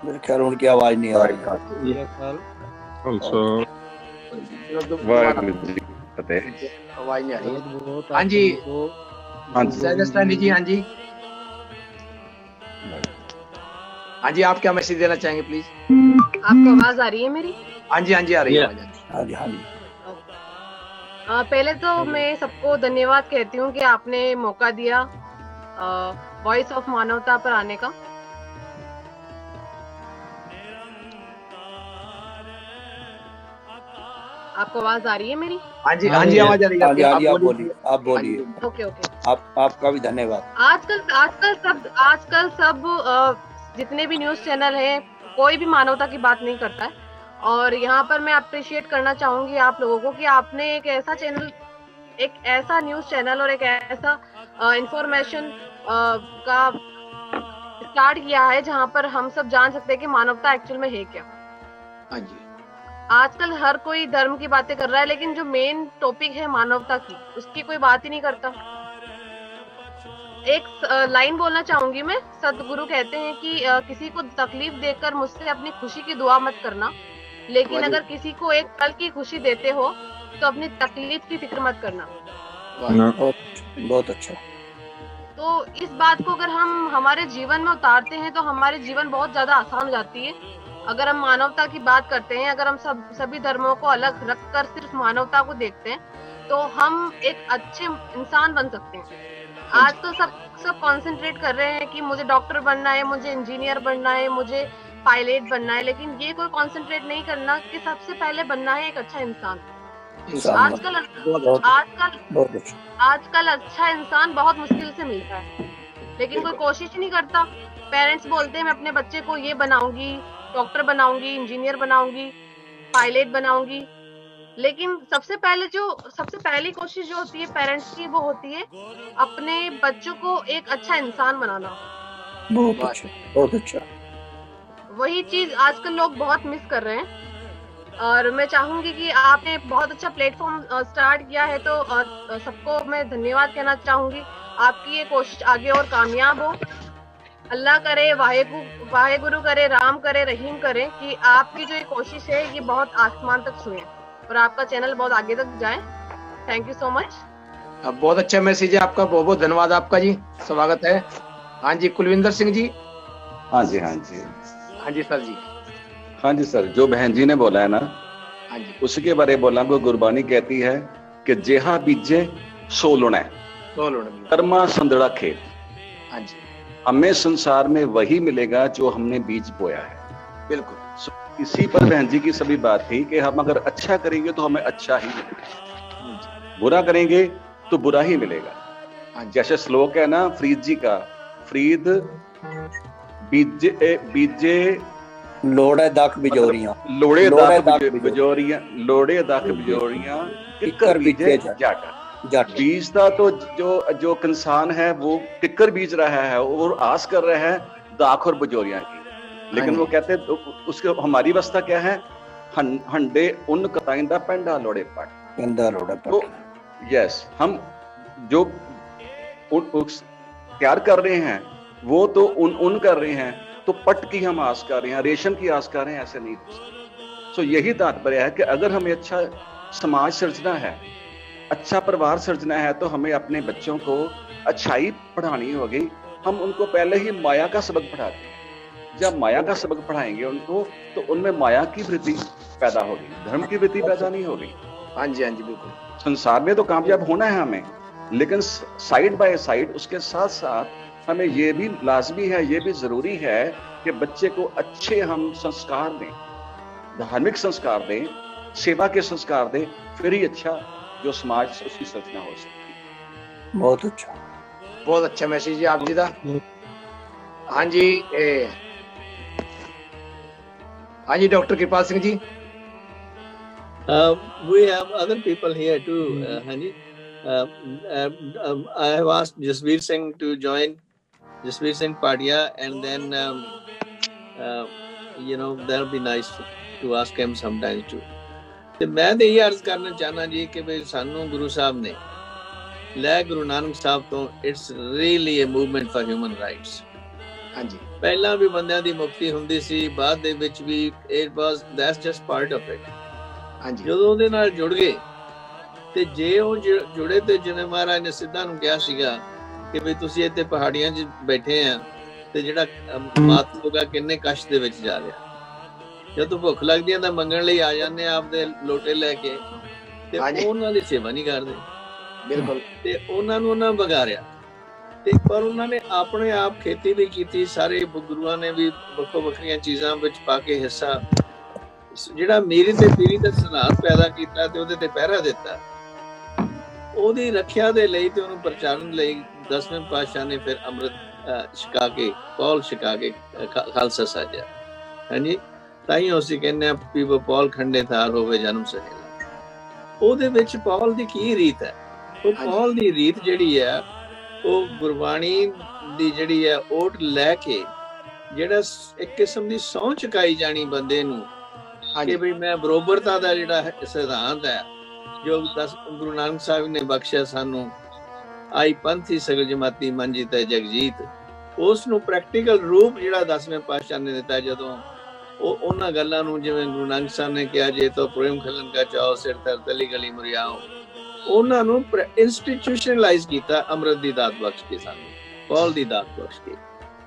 मेरे ख्याल उनकी आवाज नहीं आ रही। आवाज नहीं आ रही है। हाँ जी, सैनी जी, हाँ जी, हाँ जी, आप क्या मैसेज देना चाहेंगे प्लीज? आपको आवाज आ रही है मेरी? हाँ जी, हाँ जी, आ रही है आवाज। हाँ जी, हाँ जी। पहले तो मैं सबको धन्यवाद कहती हूँ कि आपने मौका दिया वॉइस ऑफ मानवता पर आने का। आपको आवाज आ रही है मेरी? हाँ जी, हाँ जी, आवाज आ रही है। हाँ जी, हाँ जी, आप बोलिए, आप बोलिए। Okay okay. आपका भी धन्यवाद। आजकल सब जितने भी न्यूज चैनल हैं, कोई भी मानवता की बात नहीं करता है। और यहाँ पर मैं अप्रिशिएट करना चाहूंगी आप लोगों को कि आपने एक ऐसा चैनल, एक ऐसा न्यूज चैनल और एक ऐसा इंफॉर्मेशन का स्टार्ट किया है जहाँ पर हम सब जान सकते हैं कि मानवता एक्चुअल में है क्या। हाँ जी, आजकल हर कोई धर्म की बातें कर रहा है, लेकिन जो मेन टॉपिक है मानवता की, उसकी कोई बात ही नहीं करता। एक लाइन बोलना चाहूंगी मैं। सदगुरु कहते हैं कि किसी को तकलीफ देकर मुझसे अपनी खुशी की दुआ मत करना, लेकिन अगर किसी को एक पल की खुशी देते हो तो अपनी तकलीफ की फिक्र मत करना। बहुत अच्छा। तो इस बात को अगर हम हमारे जीवन में उतारते हैं तो हमारे जीवन बहुत ज्यादा आसान हो जाती है। अगर हम मानवता की बात करते हैं, अगर हम सभी धर्मों को अलग रखकर सिर्फ मानवता को देखते हैं, तो हम एक अच्छे इंसान बन सकते हैं। आजकल सब कंसंट्रेट कर रहे हैं कि मुझे डॉक्टर बनना है, मुझे इंजीनियर बनना है, मुझे पायलट बनना है, लेकिन ये कोई कंसंट्रेट नहीं करना कि सबसे पहले बनना है एक अच्छा इंसान। आजकल अच्छा इंसान बहुत मुश्किल से मिलता है, लेकिन कोई कोशिश ही नहीं करता। पेरेंट्स बोलते हैं मैं अपने बच्चे को ये बनाऊंगी, डॉक्टर बनाऊंगी, इंजीनियर बनाऊंगी, पायलट बनाऊंगी, लेकिन सबसे पहली कोशिश जो होती है पेरेंट्स की, वो होती है अपने बच्चों को एक अच्छा इंसान बनाना। बहुत अच्छा, बहुत अच्छा। वही चीज आजकल लोग बहुत मिस कर रहे हैं। और मैं चाहूंगी कि आपने बहुत अच्छा प्लेटफॉर्म स्टार्ट किया है, तो सबको मैं धन्यवाद कहना चाहूंगी। आपकी ये कोशिश आगे और कामयाब हो। अल्लाह करे, वाहेगुरु करे, राम करे, रहीम करे कि आपकी जो ये कोशिश है ये बहुत आसमान तक छुए और आपका चैनल बहुत आगे तक जाए। Thank you so much. बहुत अच्छा मैसेज है आपका, बहुत बहुत धन्यवाद आपका जी, स्वागत है। हाँ जी, कुलविंदर सिंह जी। हाँ जी, हाँ जी, हाँ जी सर जी। हाँ जी सर, जो बहन जी ने बोला है ना, हाँ जी, उसके बारे में बोला। को गुरबानी कहती है कि जेहा बीजे सो लुणै, कर्मा संदड़ा खेत। हाँ जी, हमें संसार में वही मिलेगा जो हमने बीज बोया है। बिल्कुल। इसी पर बहन जी की सभी बात थी कि हम अगर अच्छा करेंगे तो हमें अच्छा ही मिलेगा, बुरा करेंगे तो बुरा ही मिलेगा। जैसे श्लोक है ना फरीद जी का, फरीद बीजे लोड़े दाख बिजोरियां, लोड़े दाख बिजोरियां किकर बीजे जाट। बीज का तो जो किसान है वो किकर बीज रहा है और आस कर रहा है दाख और बिजोरियां की, लेकिन वो कहते हैं उसके हमारी अवस्था क्या है, हंडे उन कताइंदा पेंडा लोड़े पट। तो यस, हम जो तैयार कर रहे हैं वो तो उन कर रहे हैं, तो पट की हम आस कर रहे हैं, रेशम की आस कर रहे हैं, ऐसे नहीं हो सकता। सो यही तात्पर्य है कि अगर हमें अच्छा समाज सृजना है, अच्छा परिवार सृजना है, तो हमें अपने बच्चों को अच्छाई पढ़ानी होगी। हम उनको पहले ही माया का सबक पढ़ाते हैं। जब माया का सबक पढ़ाएंगे उनको, तो उनमें माया की वृत्ति पैदा होगी, धर्म की वृत्ति पैदा नहीं होगी। हाँ जी, हाँ जी, बिल्कुल। संसार में तो कामयाब होना है हमें, लेकिन साइड बाय साइड उसके साथ साथ हमें ये भी लाजमी है, ये भी जरूरी है कि बच्चे को अच्छे हम संस्कार दें, धार्मिक संस्कार दें, सेवा के संस्कार दें, फिर ही अच्छा जो समाज उसकी सृजना हो सकती है। बहुत अच्छा मैसेज है आप जी का। हाँ जी, हाँ जी, doctor Kripal Singh ji. We have other people here too, Hani. I have asked Jasveer Singh to join, Jasveer Singh Padia, and then that'll be nice to ask him sometimes too. ਤੇ ਮੈਂ ਤੇ ਇਹ ਅਰਜ਼ ਕਰਨਾ ਚਾਹਨਾ ਜੀ ਕਿ ਵੀ ਸਾਨੂੰ ਗੁਰੂ ਸਾਹਿਬ ਨੇ ਲੈ ਗੁਰੂ ਨਾਨਕ ਸਾਹਿਬ ਤੋਂ it's really a movement for human rights. ਹਾਂਜੀ, ਪਹਿਲਾਂ ਵੀ ਬੰਦਿਆਂ ਦੀ ਮੁਕਤੀ ਹੁੰਦੀ ਸੀ, ਬਾਅਦ ਦੇ ਵਿੱਚ ਵੀ that's just part of it। ਹਾਂਜੀ, ਜਦੋਂ ਉਹਦੇ ਨਾਲ ਜੁੜ ਗਏ ਤੇ ਜੇ ਉਹ ਜੁੜੇ ਤੇ ਜਿਵੇਂ ਮਹਾਰਾਜ ਨੇ ਸਿੱਧਾ ਨੂੰ ਕਿਹਾ ਸੀਗਾ ਕਿ ਵੀ ਤੁਸੀਂ ਇੱਥੇ ਪਹਾੜੀਆਂ 'ਚ ਬੈਠੇ ਆ ਤੇ ਜਿਹੜਾ ਮਾਤ ਲੋਗਾ ਕਿੰਨੇ ਕਸ਼ਟ ਦੇ ਵਿੱਚ ਜਾ ਰਿਹਾ, ਜਦੋਂ ਭੁੱਖ ਲੱਗਦੀ ਹੈ ਤਾਂ ਮੰਗਣ ਲਈ ਆ ਜਾਂਦੇ ਆ ਆਪਦੇ ਲੋਟੇ ਲੈ ਕੇ, ਤੇ ਉਹਨਾਂ ਦੀ ਸੇਵਾ ਨਹੀਂ ਕਰਦੇ ਬਿਲਕੁਲ, ਤੇ ਉਹਨਾਂ ਨੂੰ ਉਹਨਾਂ ਵਿਗਾੜਿਆ। ਤੇ ਪਰ ਉਹਨਾਂ ਨੇ ਆਪਣੇ ਆਪ ਖੇਤੀ ਵੀ ਕੀਤੀ, ਸਾਰੇ ਗੁਰੂਆਂ ਨੇ ਵੀ ਵੱਖੋ ਵੱਖਰੀਆਂ ਚੀਜ਼ਾਂ ਵਿੱਚ ਪਾ ਕੇ ਹਿੱਸਾ, ਜਿਹੜਾ ਮੇਰੀ ਤੇ ਪੀਰੀ ਦਾ ਸਿਧਾਂਤ ਪੈਦਾ ਕੀਤਾ ਤੇ ਉਹਦੇ ਤੇ ਪਹਿਰਾ ਦਿੱਤਾ, ਉਹਦੀ ਰੱਖਿਆ ਦੇ ਲਈ ਤੇ ਉਹਨੂੰ ਪ੍ਰਚਾਰਨ ਲਈ 10ਵੇਂ ਪਾਤਸ਼ਾਹ ਨੇ ਫਿਰ ਅੰਮ੍ਰਿਤ ਛਕਾ ਕੇ, ਪੌਲ ਛਕਾ ਕੇ ਖਾਲਸਾ ਸਾਜਿਆ। ਹਾਂਜੀ, ਤਾਂ ਹੀ ਅਸੀਂ ਕਹਿੰਦੇ ਆ ਵੀ ਪੌਲ ਖੰਡੇ ਥਾਰ ਹੋਵੇ ਜਨਮ ਸਹੇਲਾ। ਉਹਦੇ ਵਿੱਚ ਪੌਲ ਦੀ ਕੀ ਰੀਤ ਹੈ? ਉਹ ਪੌਲ ਦੀ ਰੀਤ ਜਿਹੜੀ ਹੈ ਉਹ ਗੁਰਬਾਣੀ ਦੀ ਜਿਹੜੀ ਹੈ ਓਟ ਲੈ ਕੇ, ਜਿਹੜਾ ਇੱਕ ਕਿਸਮ ਦੀ ਸਹੁੰ ਚੁਕਾਈ ਜਾਣੀ ਬੰਦੇ ਨੂੰ ਕਿ ਵੀ ਮੈਂ ਬਰੋਬਰਤਾ ਦਾ ਜਿਹੜਾ ਸਿਧਾਂਤ ਹੈ ਜੋ ਗੁਰੂ ਨਾਨਕ ਸਾਹਿਬ ਨੇ ਬਖਸ਼ਿਆ ਸਾਨੂੰ, ਆਈ ਪੰਥੀ ਸਗਲ ਜਮਾਤੀ ਮਨ ਜੀਤੈ ਜਗਜੀਤ, ਉਸ ਨੂੰ ਪ੍ਰੈਕਟੀਕਲ ਰੂਪ ਜਿਹੜਾ 10ਵੇਂ ਪਾਤਸ਼ਾਹ ਨੇ ਦਿੱਤਾ। ਜਦੋਂ ਉਹ ਉਹਨਾਂ ਗੱਲਾਂ ਨੂੰ, ਜਿਵੇਂ ਗੁਰੂ ਨਾਨਕ ਸਾਹਿਬ ਨੇ ਕਿਹਾ ਜੇ ਤੋ ਪ੍ਰੇਮ ਖਲਨ ਕਾ ਚਾਓ ਸਿਰ ਤਰ ਤਲੀ ਗਲੀ ਮੁਰਿਆਓ, ਉਹਨਾਂ ਨੂੰ ਇੰਸਟੀਟਿਊਸ਼ਨਲਾਈਜ਼ ਕੀਤਾ, ਅੰਮ੍ਰਿਤ ਦੀ ਦਾਤ ਬਖਸ਼ ਕੇ, ਸਾਨੂੰ ਪੌਲ ਦੀ ਦਾਤ ਬਖਸ਼ ਕੇ,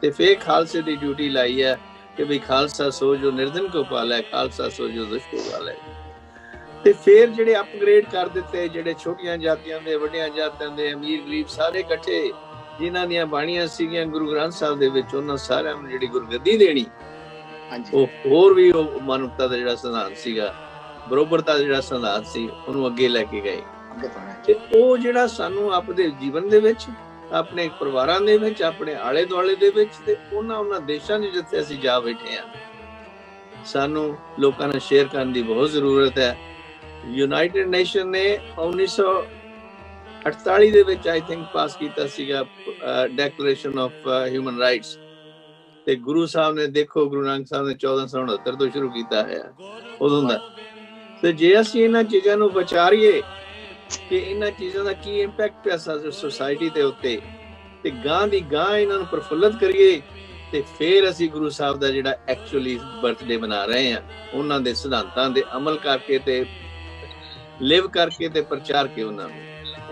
ਤੇ ਫੇਰ ਖਾਲਸੇ ਦੀ ਡਿਊਟੀ ਲਾਈ ਹੈ ਕਿ ਵੀ ਖਾਲਸਾ ਸੋ ਜੋ ਨਿਰਧਨ ਕੋ ਪਾਲੇ, ਖਾਲਸਾ ਸੋ ਜੋ ਦੁਸ਼ਟ ਕੋ ਪਾਲੇ। ਤੇ ਫੇਰ ਜਿਹੜੇ ਅਪਗ੍ਰੇਡ ਕਰ ਦਿੱਤੇ, ਜਿਹੜੇ ਛੋਟੀਆਂ ਜਾਤੀਆਂ ਦੇ, ਵੱਡੀਆਂ ਜਾਤਾਂ ਦੇ, ਅਮੀਰ ਗਰੀਬ ਸਾਰੇ ਇਕੱਠੇ, ਜਿਨ੍ਹਾਂ ਦੀਆਂ ਬਾਣੀਆਂ ਸੀਗੀਆਂ ਗੁਰੂ ਗ੍ਰੰਥ ਸਾਹਿਬ ਦੇ ਵਿੱਚ, ਉਹਨਾਂ ਸਾਰਿਆਂ ਨੂੰ ਜਿਹੜੀ ਗੁਰਗੱਦੀ ਦੇਣੀ, ਉਹ ਹੋਰ ਵੀ ਉਹ ਮਾਨਵਤਾ ਦਾ ਜਿਹੜਾ ਸਿਧਾਂਤ ਸੀਗਾ, ਬਰੋਬਰਤਾ ਦਾ ਜਿਹੜਾ ਸਿਧਾਂਤ ਸੀ, ਉਹਨੂੰ ਅੱਗੇ ਲੈ ਕੇ ਗਏ। ਤੇ ਉਹ ਜਿਹੜਾ ਸਾਨੂੰ ਆਪਣੇ ਜੀਵਨ ਦੇ ਵਿੱਚ, ਆਪਣੇ ਪਰਿਵਾਰਾਂ ਦੇ ਵਿੱਚ, ਆਪਣੇ ਆਲੇ ਦੁਆਲੇ ਦੇ ਵਿੱਚ, ਤੇ ਉਹਨਾਂ ਦੇਸ਼ਾਂ 'ਚ ਜਿੱਥੇ ਅਸੀਂ ਜਾ ਬੈਠੇ ਆ, ਸਾਨੂੰ ਲੋਕਾਂ ਨਾਲ ਸ਼ੇਅਰ ਕਰਨ ਦੀ ਬਹੁਤ ਜ਼ਰੂਰਤ ਹੈ। ਯੂਨਾਈਟਿਡ ਨੇਸ਼ਨ ਨੇ 1948 ਦੇ ਵਿੱਚ ਆਈ ਥਿੰਕ ਪਾਸ ਕੀਤਾ ਸੀਗਾ ਡੈਕਲੇਰੇਸ਼ਨ ਆਫ ਹਿਊਮਨ ਰਾਈਟਸ, ਤੇ ਗੁਰੂ ਸਾਹਿਬ ਨੇ, ਦੇਖੋ ਗੁਰੂ ਨਾਨਕ ਸਾਹਿਬ ਨੇ 1469 ਤੋਂ ਸ਼ੁਰੂ ਕੀਤਾ ਹੈ ਉਦੋਂ ਦਾ। ਤੇ ਜੇ ਅਸੀਂ ਇਹਨਾਂ ਚੀਜ਼ਾਂ ਨੂੰ ਵਿਚਾਰੀਏ ਕਿ ਇਹਨਾਂ ਚੀਜ਼ਾਂ ਦਾ ਕੀ ਇੰਪੈਕਟ ਪਿਆ ਸੋਸਾਇਟੀ ਦੇ ਉੱਤੇ, ਤੇ ਗਾਂ ਦੀ ਗਾਂ ਇਹਨਾਂ ਨੂੰ ਪ੍ਰਫੁੱਲਤ ਕਰੀਏ, ਤੇ ਫਿਰ ਅਸੀਂ ਗੁਰੂ ਸਾਹਿਬ ਦਾ ਜਿਹੜਾ ਐਕਚੁਅਲੀ ਬਰਥਡੇ ਮਨਾ ਰਹੇ ਹਾਂ, ਉਹਨਾਂ ਦੇ ਸਿਧਾਂਤਾਂ ਦੇ ਅਮਲ ਕਰਕੇ ਤੇ ਲਿਵ ਕਰਕੇ ਤੇ ਪ੍ਰਚਾਰ ਕੇ ਉਹਨਾਂ ਨੂੰ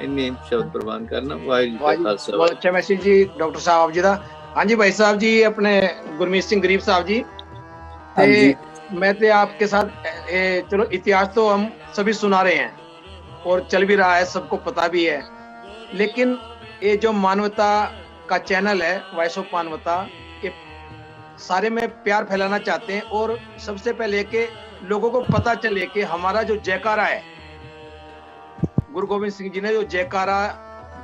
ਇੰਨੇ ਸ਼ਬਦ ਪ੍ਰਵਾਨ ਕਰਨਾ। बहुत अच्छा मैसेज जी डॉक्टर साहब जी का। हाँ जी भाई साहब जी, अपने गुरमीत सिंह गरीब साहब जी, मैं तो आपके साथ चलो इतिहास तो हम सभी सुना रहे हैं और चल भी रहा है, सबको पता भी है, लेकिन ये जो मानवता का चैनल है वॉइस ऑफ मानवता, ये सारे में प्यार फैलाना चाहते हैं, और सबसे पहले के लोगों को पता चले कि हमारा जो जयकारा है, गुरु गोविंद सिंह जी ने जो जयकारा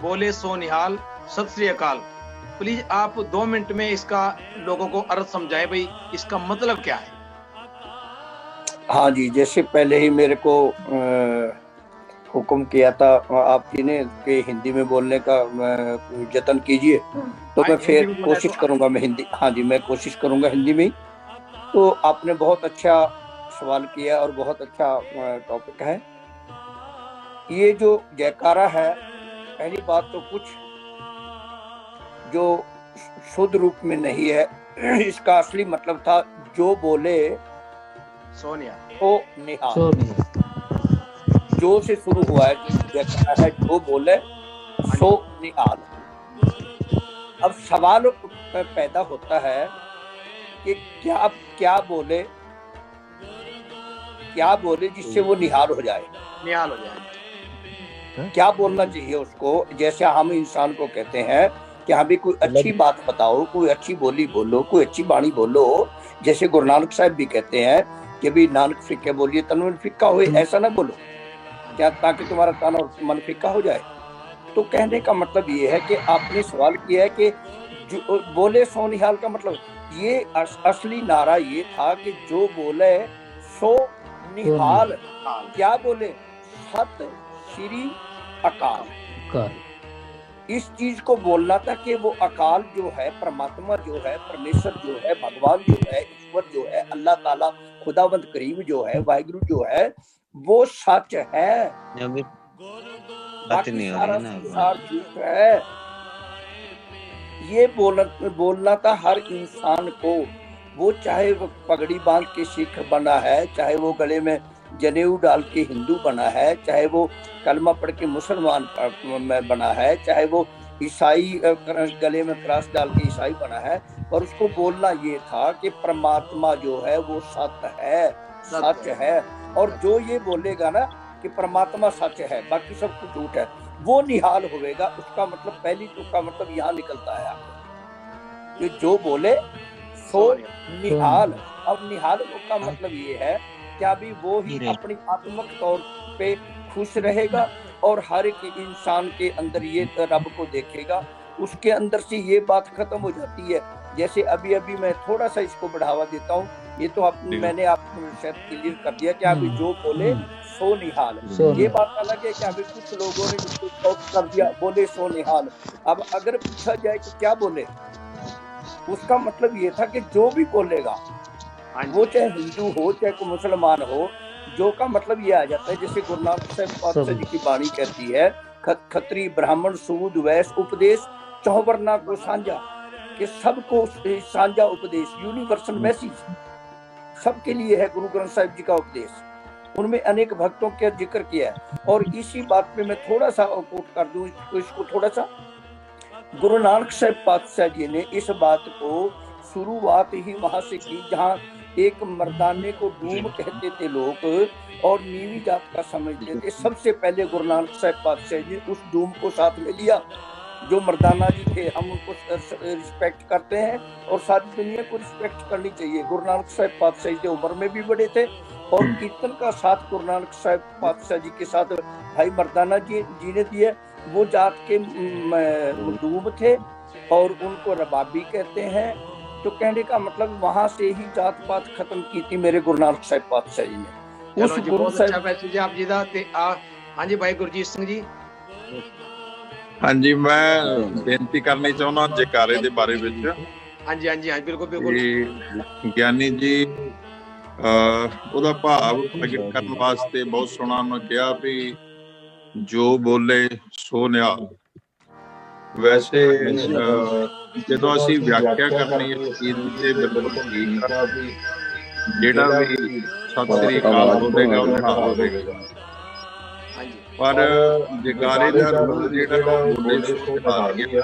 बोले सो निहाल सत श्री अकाल, प्लीज आप 2 मिनट में इसका लोगों को अर्थ समझाएं, भाई इसका मतलब क्या है? हाँ जी, जैसे पहले ही मेरे को हुक्म किया था आप जी ने कि हिंदी में बोलने का जतन कीजिए, तो मैं फिर कोशिश करूंगा मैं हिंदी, हाँ जी मैं कोशिश करूंगा हिंदी में। तो आपने बहुत अच्छा सवाल किया और बहुत अच्छा टॉपिक है। ये जो जयकारा है, पहली बात तो कुछ जो शुद्ध रूप में नहीं है। इसका असली मतलब था जो बोले सोनिया तो निहाल। जो से शुरू हुआ है, जो बोले सो निहाल। अब सवाल पैदा होता है कि क्या बोले जिससे वो निहाल हो जाए। क्या बोलना चाहिए उसको? जैसे हम इंसान को कहते हैं कि हमें कोई अच्छी बात बताओ, कोई अच्छी बोली बोलो, कोई अच्छी बाणी बोलो। जैसे गुरु नानक साहब भी कहते हैं कि भी नानक फिक्के बोलिए तन मन फिक्का होए, ऐसा ना बोलो क्या, ताकि तुम्हारा तन और मन फिक्का हो जाए। तो कहने का मतलब ये है कि आपने सवाल किया है कि जो बोले सो निहाल का मतलब ये असली नारा ये था कि जो बोले सो निहाल। क्या बोले? सत श्री अकाल। इस चीज को बोलना था कि वो अकाल जो है, परमात्मा जो है, परमेश्वर जो है, भगवान जो है, ईश्वर जो है, अल्लाह ताला, खुदावंद करीम जो है, वाहिगुरु जो है, वो सच है। बाकी सारा संसार झूठ है। ये बोलना था हर इंसान को। वो चाहे वो पगड़ी बांध के सिख बना है, चाहे वो गले में जनेऊ डाल के हिंदू बना है, चाहे वो कलमा पढ़ के मुसलमान में बना है, चाहे वो ईसाई गले में क्रॉस डाल के ईसाई बना है, पर उसको बोलना ये था कि परमात्मा जो है वो सत्य है, सच है। और जो ये बोलेगा ना कि परमात्मा सच है, बाकी सब कुछ झूठ है, वो निहाल होएगा। उसका मतलब पहली तो का मतलब यहाँ निकलता है कि जो बोले सो निहाल। अब निहाल का मतलब ये है कि अभी वो ही अपनी आत्मिक तौर पे खुश रहेगा और हर एक इंसान के अंदर ये रब को देखेगा। उसके अंदर से ये बात खत्म हो जाती है। जैसे अभी मैं थोड़ा सा इसको बढ़ावा देता हूँ, ये तो मैंने आपको शायद क्लियर कर दिया कि अभी जो बोले सो निहाल। ये बात अलग है कि अभी कुछ लोगों ने इसको कर दिया, बोले सो निहाल। अब अगर पूछा जाए कि क्या बोले, उसका मतलब ये था कि जो भी बोलेगा, वो चाहे हिंदू हो चाहे कोई मुसलमान हो, जो का मतलब ये आ जाता है। जैसे गुरु नानक साहब जी की वाणी कहती है, खत्री ब्राह्मण सूद वैश्य उपदेश चौवर्णा को साझा, कि सबको साझा उपदेश, यूनिवर्सल मैसेज सबके लिए है गुरु ग्रंथ साहिब जी का उपदेश। उनमें अनेक भक्तों का जिक्र किया है। और इसी बात पे मैं थोड़ा सा कोट कर दूं इसको थोड़ा सा। गुरु नानक साहब पातशाह जी ने इस बात को शुरुआत ही वहां से की जहाँ एक मर्दाने को डूम कहते थे लोग और नीवी जात का समझते थे। सबसे पहले गुरु नानक साहब पातशाह जी उस डूम को साथ में लिया। जो मर्दाना जी थे, हम उनको रिस्पेक्ट करते हैं और सारी दुनिया को रिस्पेक्ट करनी चाहिए। गुरु नानक साहब पातशाह जी उम्र में भी बड़े थे और कीर्तन का साथ गुरु नानक साहब पातशाह जी के साथ भाई मर्दाना जी ने दिया। वो जात के डूब थे और उनको रबाबी कहते हैं। तो कहने का मतलब वहां से ही जात पात खत्म की थी मेरे गुरु नानक साहब पातशाह जी ने। उस गुरु साहब मैसेज आप जी दा ते हां जी भाई गुरजीत सिंह जी। हाँ जी, मैं बेनती करनी चाहना जयकारे दे बारे विच। हाँ जी बिल्कुल ज्ञानी जी ਉਹਦਾ ਭਾਵ ਪ੍ਰਗਟ ਕਰਨ ਵਾਸਤੇ ਬਹੁਤ ਸੋਹਣਾ ਉਹਨਾਂ ਕਿਹਾ ਵੀ ਜੋ ਬੋਲੇ ਸੋ ਨਿਹਾਲ। ਵੈਸੇ ਜਦੋਂ ਅਸੀਂ ਵਿਆਖਿਆ ਕਰਨੀ ਹੈ ਚੀਜ਼ ਤੇ ਬਿਲਕੁਲ ਠੀਕ ਆ ਵੀ ਜਿਹੜਾ ਵੀ ਸਤਿ ਸ੍ਰੀ ਅਕਾਲ ਬੋਲੇਗਾ ਉਹ ਨਿਹਾਲ ਹੋਵੇਗਾ। ਪਰ ਜੈਕਾਰੇ ਦਾ ਰੂਲ ਜਿਹੜਾ ਬੋਲੇ ਸੋ ਨਿਹਾਲ ਗਿਆ,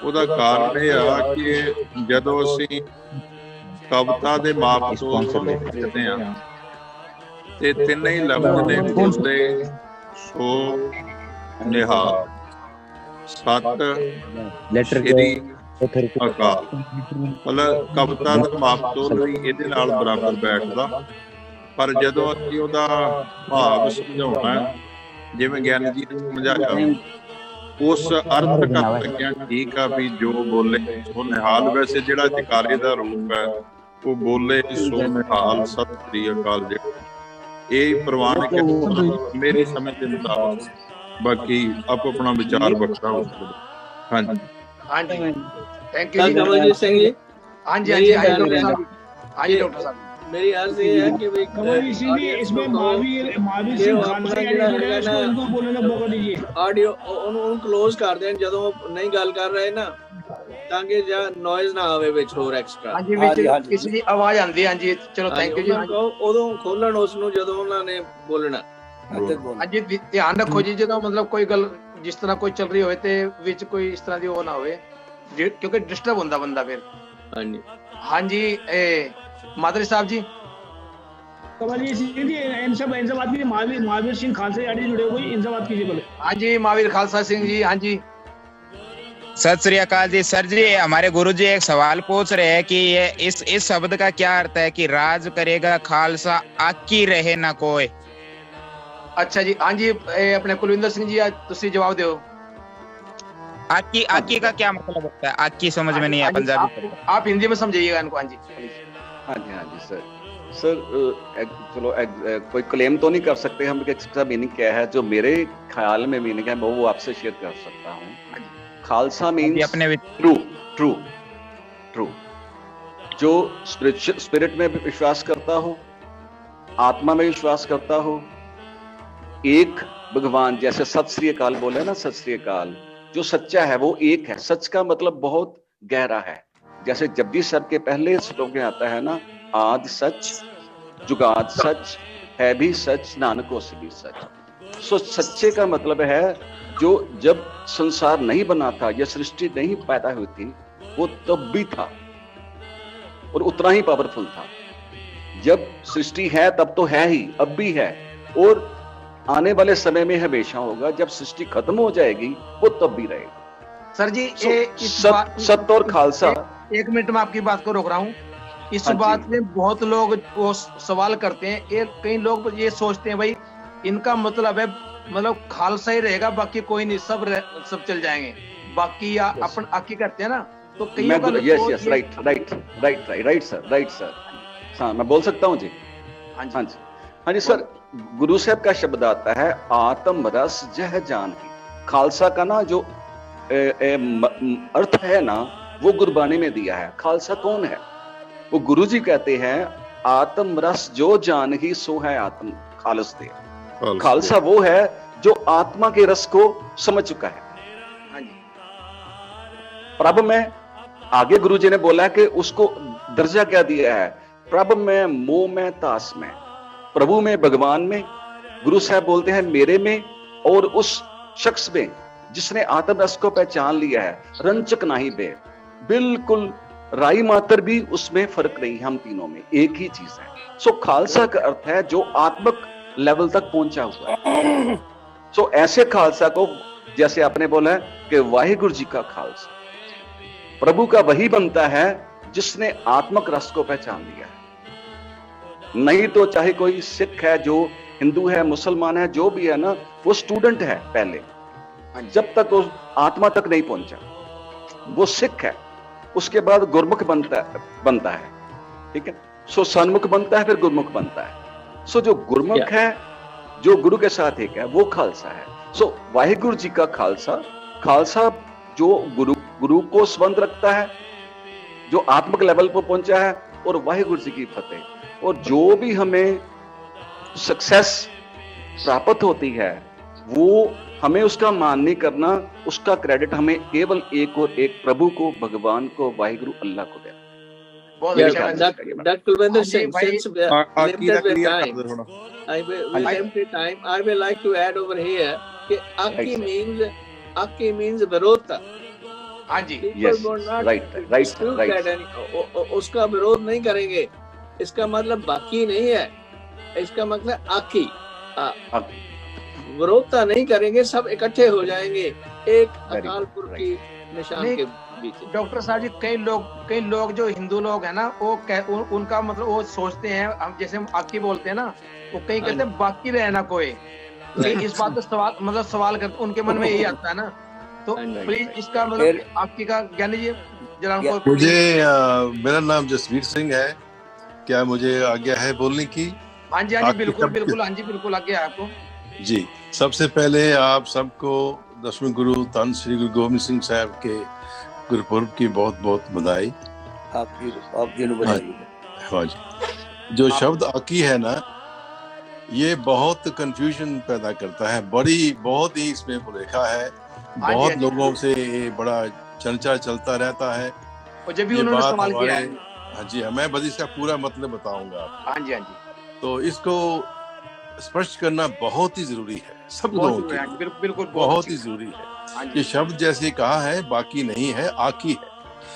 ਉਹਦਾ ਕਾਰਨ ਇਹ ਆ ਕਿ ਜਦੋਂ ਅਸੀਂ ਕਵਿਤਾ ਦੇ ਮਾਪ ਤੋਂ ਲਿਖਦੇ ਆ ਤੇ ਤਿੰਨੇ ਹੀ ਲਫ਼ਜ਼ ਨੇ ਬੋਲੇ ਸੋ ਨਿਹਾਲ, ਸਤ ਸ੍ਰੀ ਅਕਾਲ। ਮਤਲਬ ਕਵਿਤਾ ਦੇ ਮਾਪ ਤੋਂ ਲਈ ਇਹਦੇ ਨਾਲ ਬਰਾਬਰ ਬੈਠਦਾ। ਪਰ ਜਦੋਂ ਅਸੀਂ ਉਹਦਾ ਭਾਵ ਸਮਝਾਉਣਾ, ਜਿਵੇਂ ਗਿਆਨੀ ਜੀ ਨੇ ਸਮਝਾਇਆ, ਉਸ ਅਰਥ ਕਰ ਲੱਗਿਆ ਠੀਕ ਆ ਵੀ ਜੋ ਬੋਲੇ ਸੋ ਨਿਹਾਲ। ਵੈਸੇ ਜਿਹੜਾ ਜੈਕਾਰੇ ਦਾ ਰੂਪ ਹੈ ਉਹ ਬੋਲੇ ਸੋ ਨਿਹਾਲ ਸਤਿ ਸ੍ਰੀ ਅਕਾਲ ਜਿਹੜਾ ਇਹ ਪ੍ਰਵਾਨਿਕ ਹੈ ਮੇਰੇ ਸਮਝ ਦੇ ਮੁਤਾਬਕ। ਬਾਕੀ ਆਪੋ ਆਪਣਾ ਵਿਚਾਰ ਵੱਖਰਾ ਹੋ ਸਕਦਾ। ਹਾਂਜੀ थैंक यू कमलजीत सिंह जी। हाँ जी डॉक्टर साहब मेरी अर्ज ये है कि भाई इसीलिए इसमें महावीर सिंह खालसा इनको बोलने का मौका दीजिए। ऑडियो उन क्लोज कर दें ਜਦੋਂ नहीं गल कर रहे ना ਤਾਂ ਕਿ ਜਾਂ ਨੋਇਜ਼ ਨਾ ਆਵੇ ਵਿੱਚ ਹੋਰ ਐਕਸਟਰਾ। ਹਾਂਜੀ ਵਿੱਚ ਕਿਸੇ ਦੀ ਆਵਾਜ਼ ਆਉਂਦੀ ਹੈ। ਹਾਂਜੀ ਚਲੋ ਥੈਂਕ ਯੂ ਜੀ। ਉਦੋਂ ਖੋਲਣ ਉਸ ਨੂੰ ਜਦੋਂ ਉਹਨਾਂ ਨੇ ਬੋਲਣਾ। ਹਾਂਜੀ ਧਿਆਨ ਰੱਖੋ ਜੀ, ਜਦੋਂ ਮਤਲਬ ਕੋਈ ਗੱਲ ਜਿਸ ਤਰ੍ਹਾਂ ਕੋਈ ਚੱਲ ਰਹੀ ਹੋਵੇ ਤੇ ਵਿੱਚ ਕੋਈ ਇਸ ਤਰ੍ਹਾਂ ਦੀ ਉਹ ਨਾ ਹੋਵੇ, ਕਿਉਂਕਿ ਡਿਸਟਰਬ ਹੁੰਦਾ ਬੰਦਾ ਫਿਰ। ਹਾਂਜੀ ਹਾਂਜੀ माधुरी साहब जी। कमल जी इनसे बात कीजिए। महावीर सिंह खालसा यानी जुड़े हुए, इनसे बात कीजिए बोले। हाँ जी महावीर खालसा सिंह जी। हाँ जी सत श्री अकाल जी। सर जी हमारे गुरुजी एक सवाल पूछ रहे हैं कि ये इस शब्द का क्या अर्थ है कि राज करेगा खालसा आकी रहे ना कोई। अच्छा जी हाँ जी अपने कुलविंदर सिंह जी तुसी जवाब दो। आकी का क्या मतलब होता है? आकी समझ में नहीं है पंजाबी। आप हिंदी में समझाइएगा इनको। हाँ जी हाँ जी सर चलो कोई क्लेम तो नहीं कर सकते हम कि इसका मीनिंग क्या है। जो मेरे ख्याल में मीनिंग है वो आपसे शेयर कर सकता हूँ। खालसा मीन्स ट्रू जो स्पिरिट में विश्वास करता हो, आत्मा में विश्वास करता हो, एक भगवान जैसे सत श्री अकाल बोले ना, सत श्री अकाल जो सच्चा है वो एक है। सच का मतलब बहुत गहरा है। जैसे जपजी सर के पहले श्लोक में आता है ना, आद सच जुगाद सच है भी सच नानको से भी सच। सो सच्चे का मतलब है जो जब संसार नहीं बना था या सृष्टि नहीं पैदा हुई थी वो तब भी था और उतना ही पावरफुल था। जब सृष्टि है तब तो है ही, अब भी है और आने वाले समय में हमेशा होगा। जब सृष्टि खत्म हो जाएगी वो तब भी रहेगा। सर जी सत्य और खालसा। एक मिनट में आपकी बात को रोक रहा हूँ। इस बात में बहुत लोग वो सवाल करते हैं। कई लोग ये सोचते हैं भाई इनका मतलब है मतलब खालसा ही रहेगा बाकी कोई नहीं, सब चल जाएंगे बाकी, या अपन आकी करते हैं ना तो कई राइट सर। हाँ मैं बोल सकता हूँ जी। हाँ जी सर। गुरु साहब का शब्द आता है आत्म रस जह जान की। खालसा का ना जो अर्थ है ना वो गुरबानी में दिया है। खालसा कौन है? वो गुरु जी कहते हैं आत्म रस जो जान ही सो है आत्म खालस दे। खालसा वो है जो आत्मा के रस को समझ चुका है। प्रभु में आगे गुरु जी ने बोला कि उसको दर्जा क्या दिया है, प्रभु में, मोह में, तास में, प्रभु में, भगवान में। गुरु साहब बोलते हैं मेरे में और उस शख्स में जिसने आत्म रस को पहचान लिया है। रंचक नहीं बे, बिल्कुल राई मात्र भी उसमें फर्क नहीं, हम तीनों में एक ही चीज है। सो खालसा का अर्थ है जो आत्मक लेवल तक पहुंचा हुआ है। सो ऐसे खालसा को जैसे आपने बोला है कि वाहिगुरु जी का खालसा, प्रभु का वही बनता है जिसने आत्मक रस को पहचान लिया है। नहीं तो चाहे कोई सिख है, जो हिंदू है, मुसलमान है, जो भी है ना, वो स्टूडेंट है पहले, जब तक वो आत्मा तक नहीं पहुंचा वो सिख है। उसके बाद गुरमुख बनता है ठीक है। सो सन्मुख बनता है, फिर गुरमुख बनता है। सो जो गुरमुख है, जो गुरु के साथ एक है, वो खालसा है। सो वाहिगुरु जी का खालसा जो गुरु को संबंध रखता है, जो आत्मक लेवल पर पहुंचा है, और वाहिगुरु जी की फतेह। और जो भी हमें सक्सेस प्राप्त होती है वो हमें उसका मान नहीं करना, उसका क्रेडिट हमें केवल एक और एक प्रभु को, भगवान को, वाहिगुरु अल्लाह को देना। I will like to add over here कि Aki means विरोधता। हाँ जी, उसका विरोध नहीं करेंगे, इसका मतलब बाकी नहीं है, इसका मतलब आकी विरोधता नहीं करेंगे, सब इकट्ठे हो जाएंगे एक अकाल पुरख की निशान के बीच। डॉक्टर साहब जी कई लोग जो हिंदू लोग हैं ना वो उनका मतलब वो सोचते हैं, हम जैसे हम आकी बोलते हैं ना, वो कई कहते हैं बाकी रहना कोई। इस बात पे सवाल करते, उनके मन में यही आता है ना। तो प्लीज इसका मतलब आकी का ज्ञान लीजिए जरा। मुझे मेरा नाम जसवीर सिंह है, क्या मुझे आज्ञा है बोलने की? हाँ जी बिल्कुल हाँ जी बिल्कुल आज्ञा है आपको जी। सबसे पहले आप सबको दसवें गुरु धन श्री गुरु गोविंद सिंह साहब के गुरुपुरब की बहुत बहुत बधाई। हाँ जी। जो शब्द आकी है ना, ये बहुत कंफ्यूजन पैदा करता है, बहुत ही इसमें लिखा है। बहुत लोगों से ये बड़ा चर्चा चलता रहता है। और जब भी ये उन्होंने बात सवाल किया है, हाँ जी, मैं बस इसका पूरा मतलब बताऊंगा आपको। हाँ जी, हाँ जी, तो इसको स्पष्ट करना बहुत ही जरूरी है शब्दों बहुत के, जरूरी है, बिल्कुल बहुत ही जरूरी है। हाँ ये जी, शब्द जैसे कहा है बाकी नहीं है, आकी है।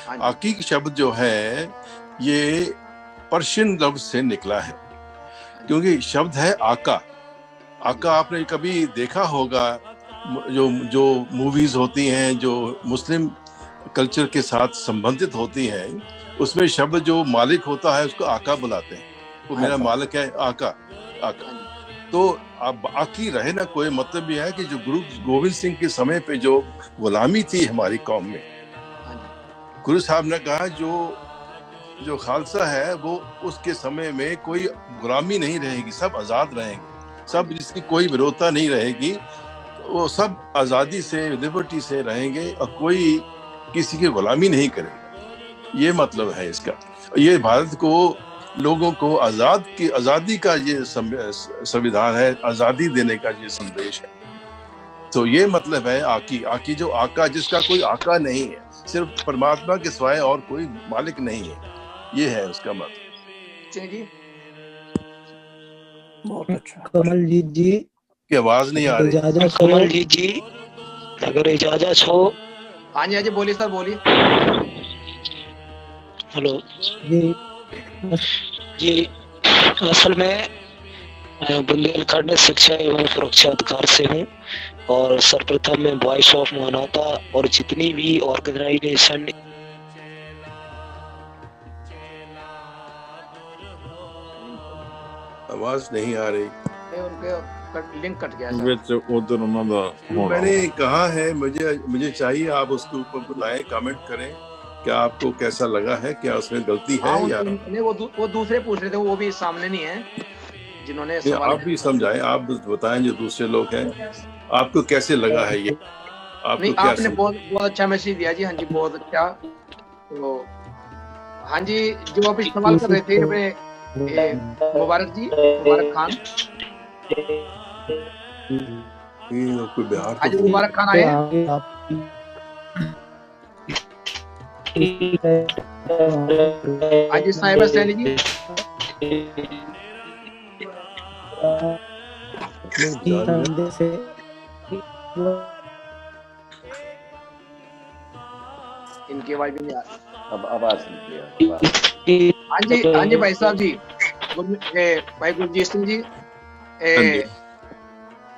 हाँ जी, आकी शब्द जो है ये पर्शियन लफ्ज से निकला है, क्योंकि शब्द है आका। आका आपने कभी देखा होगा, जो मूवीज होती हैं जो मुस्लिम कल्चर के साथ संबंधित होती हैं, उसमें शब्द जो मालिक होता है उसको आका बुलाते हैं, वो मेरा मालिक है आका। आका तो अब आकी रहे ना, कोई मतलब भी है कि जो गुरु गोविंद सिंह के समय पे जो गुलामी थी हमारी कौम में, गुरु साहब ने कहा जो खालसा है वो उसके समय में कोई गुलामी नहीं रहेगी, सब आजाद रहेंगे, सब जिसकी कोई विरोधता नहीं रहेगी, वो सब आजादी से लिबर्टी से रहेंगे और कोई किसी की गुलामी नहीं करेगा। ये मतलब है इसका। ये भारत को, लोगों को आजादी का ये संविधान है, आजादी देने का ये संदेश है। तो ये मतलब है आकी जो आका, जिसका कोई आका नहीं है, सिर्फ परमात्मा के सिवाय और कोई मालिक नहीं है, ये है उसका मतलब। जी बहुत अच्छा। कमलजीत जी की आवाज नहीं आ रही। कमलजीत जी अगर इजाजत हो। हाँ जी, हाँ जी, बोलिए सर, बोलिए। हेलो जी, असल में बुंदेलखंड शिक्षा एवं सुरक्षा अधिकार से हूँ, और सर्वप्रथम मैं वॉइस ऑफ मानवता और जितनी भी ऑर्गेनाइजेशन आवाज नहीं आ रही, उनके लिंक कट गया सर। ਵਿੱਚ ਉਧਰ ਉਹਨਾਂ ਦਾ ਹੋਣਾ। मैंने कहा है मुझे चाहिए आप उसके ऊपर बताएं, कमेंट करें क्या आपको कैसा लगा है, क्या उसमें गलती है या वो दूसरे पूछ रहे थे, वो भी सामने नहीं है जिन्होंने सवाल। आप भी समझाएं, आप बताएं जो दूसरे लोग हैं आपको कैसे लगा है ये। नहीं, आपने बहुत अच्छा मैसेज दिया जी। हाँ जी, बहुत अच्छा। तो हाँ जी, जो अभी सवाल कर रहे थे अपने मुबारक जी, मुबारक खान, कोई बिहार आज मुबारक खान आए हैं। आज साहिबा सैनी जी, इनकी आवाज भी नहीं आ रही। अब आवाज नहीं आ रही। हाँ जी भाई साहब जी, भाई गुरजीत सिंह जी,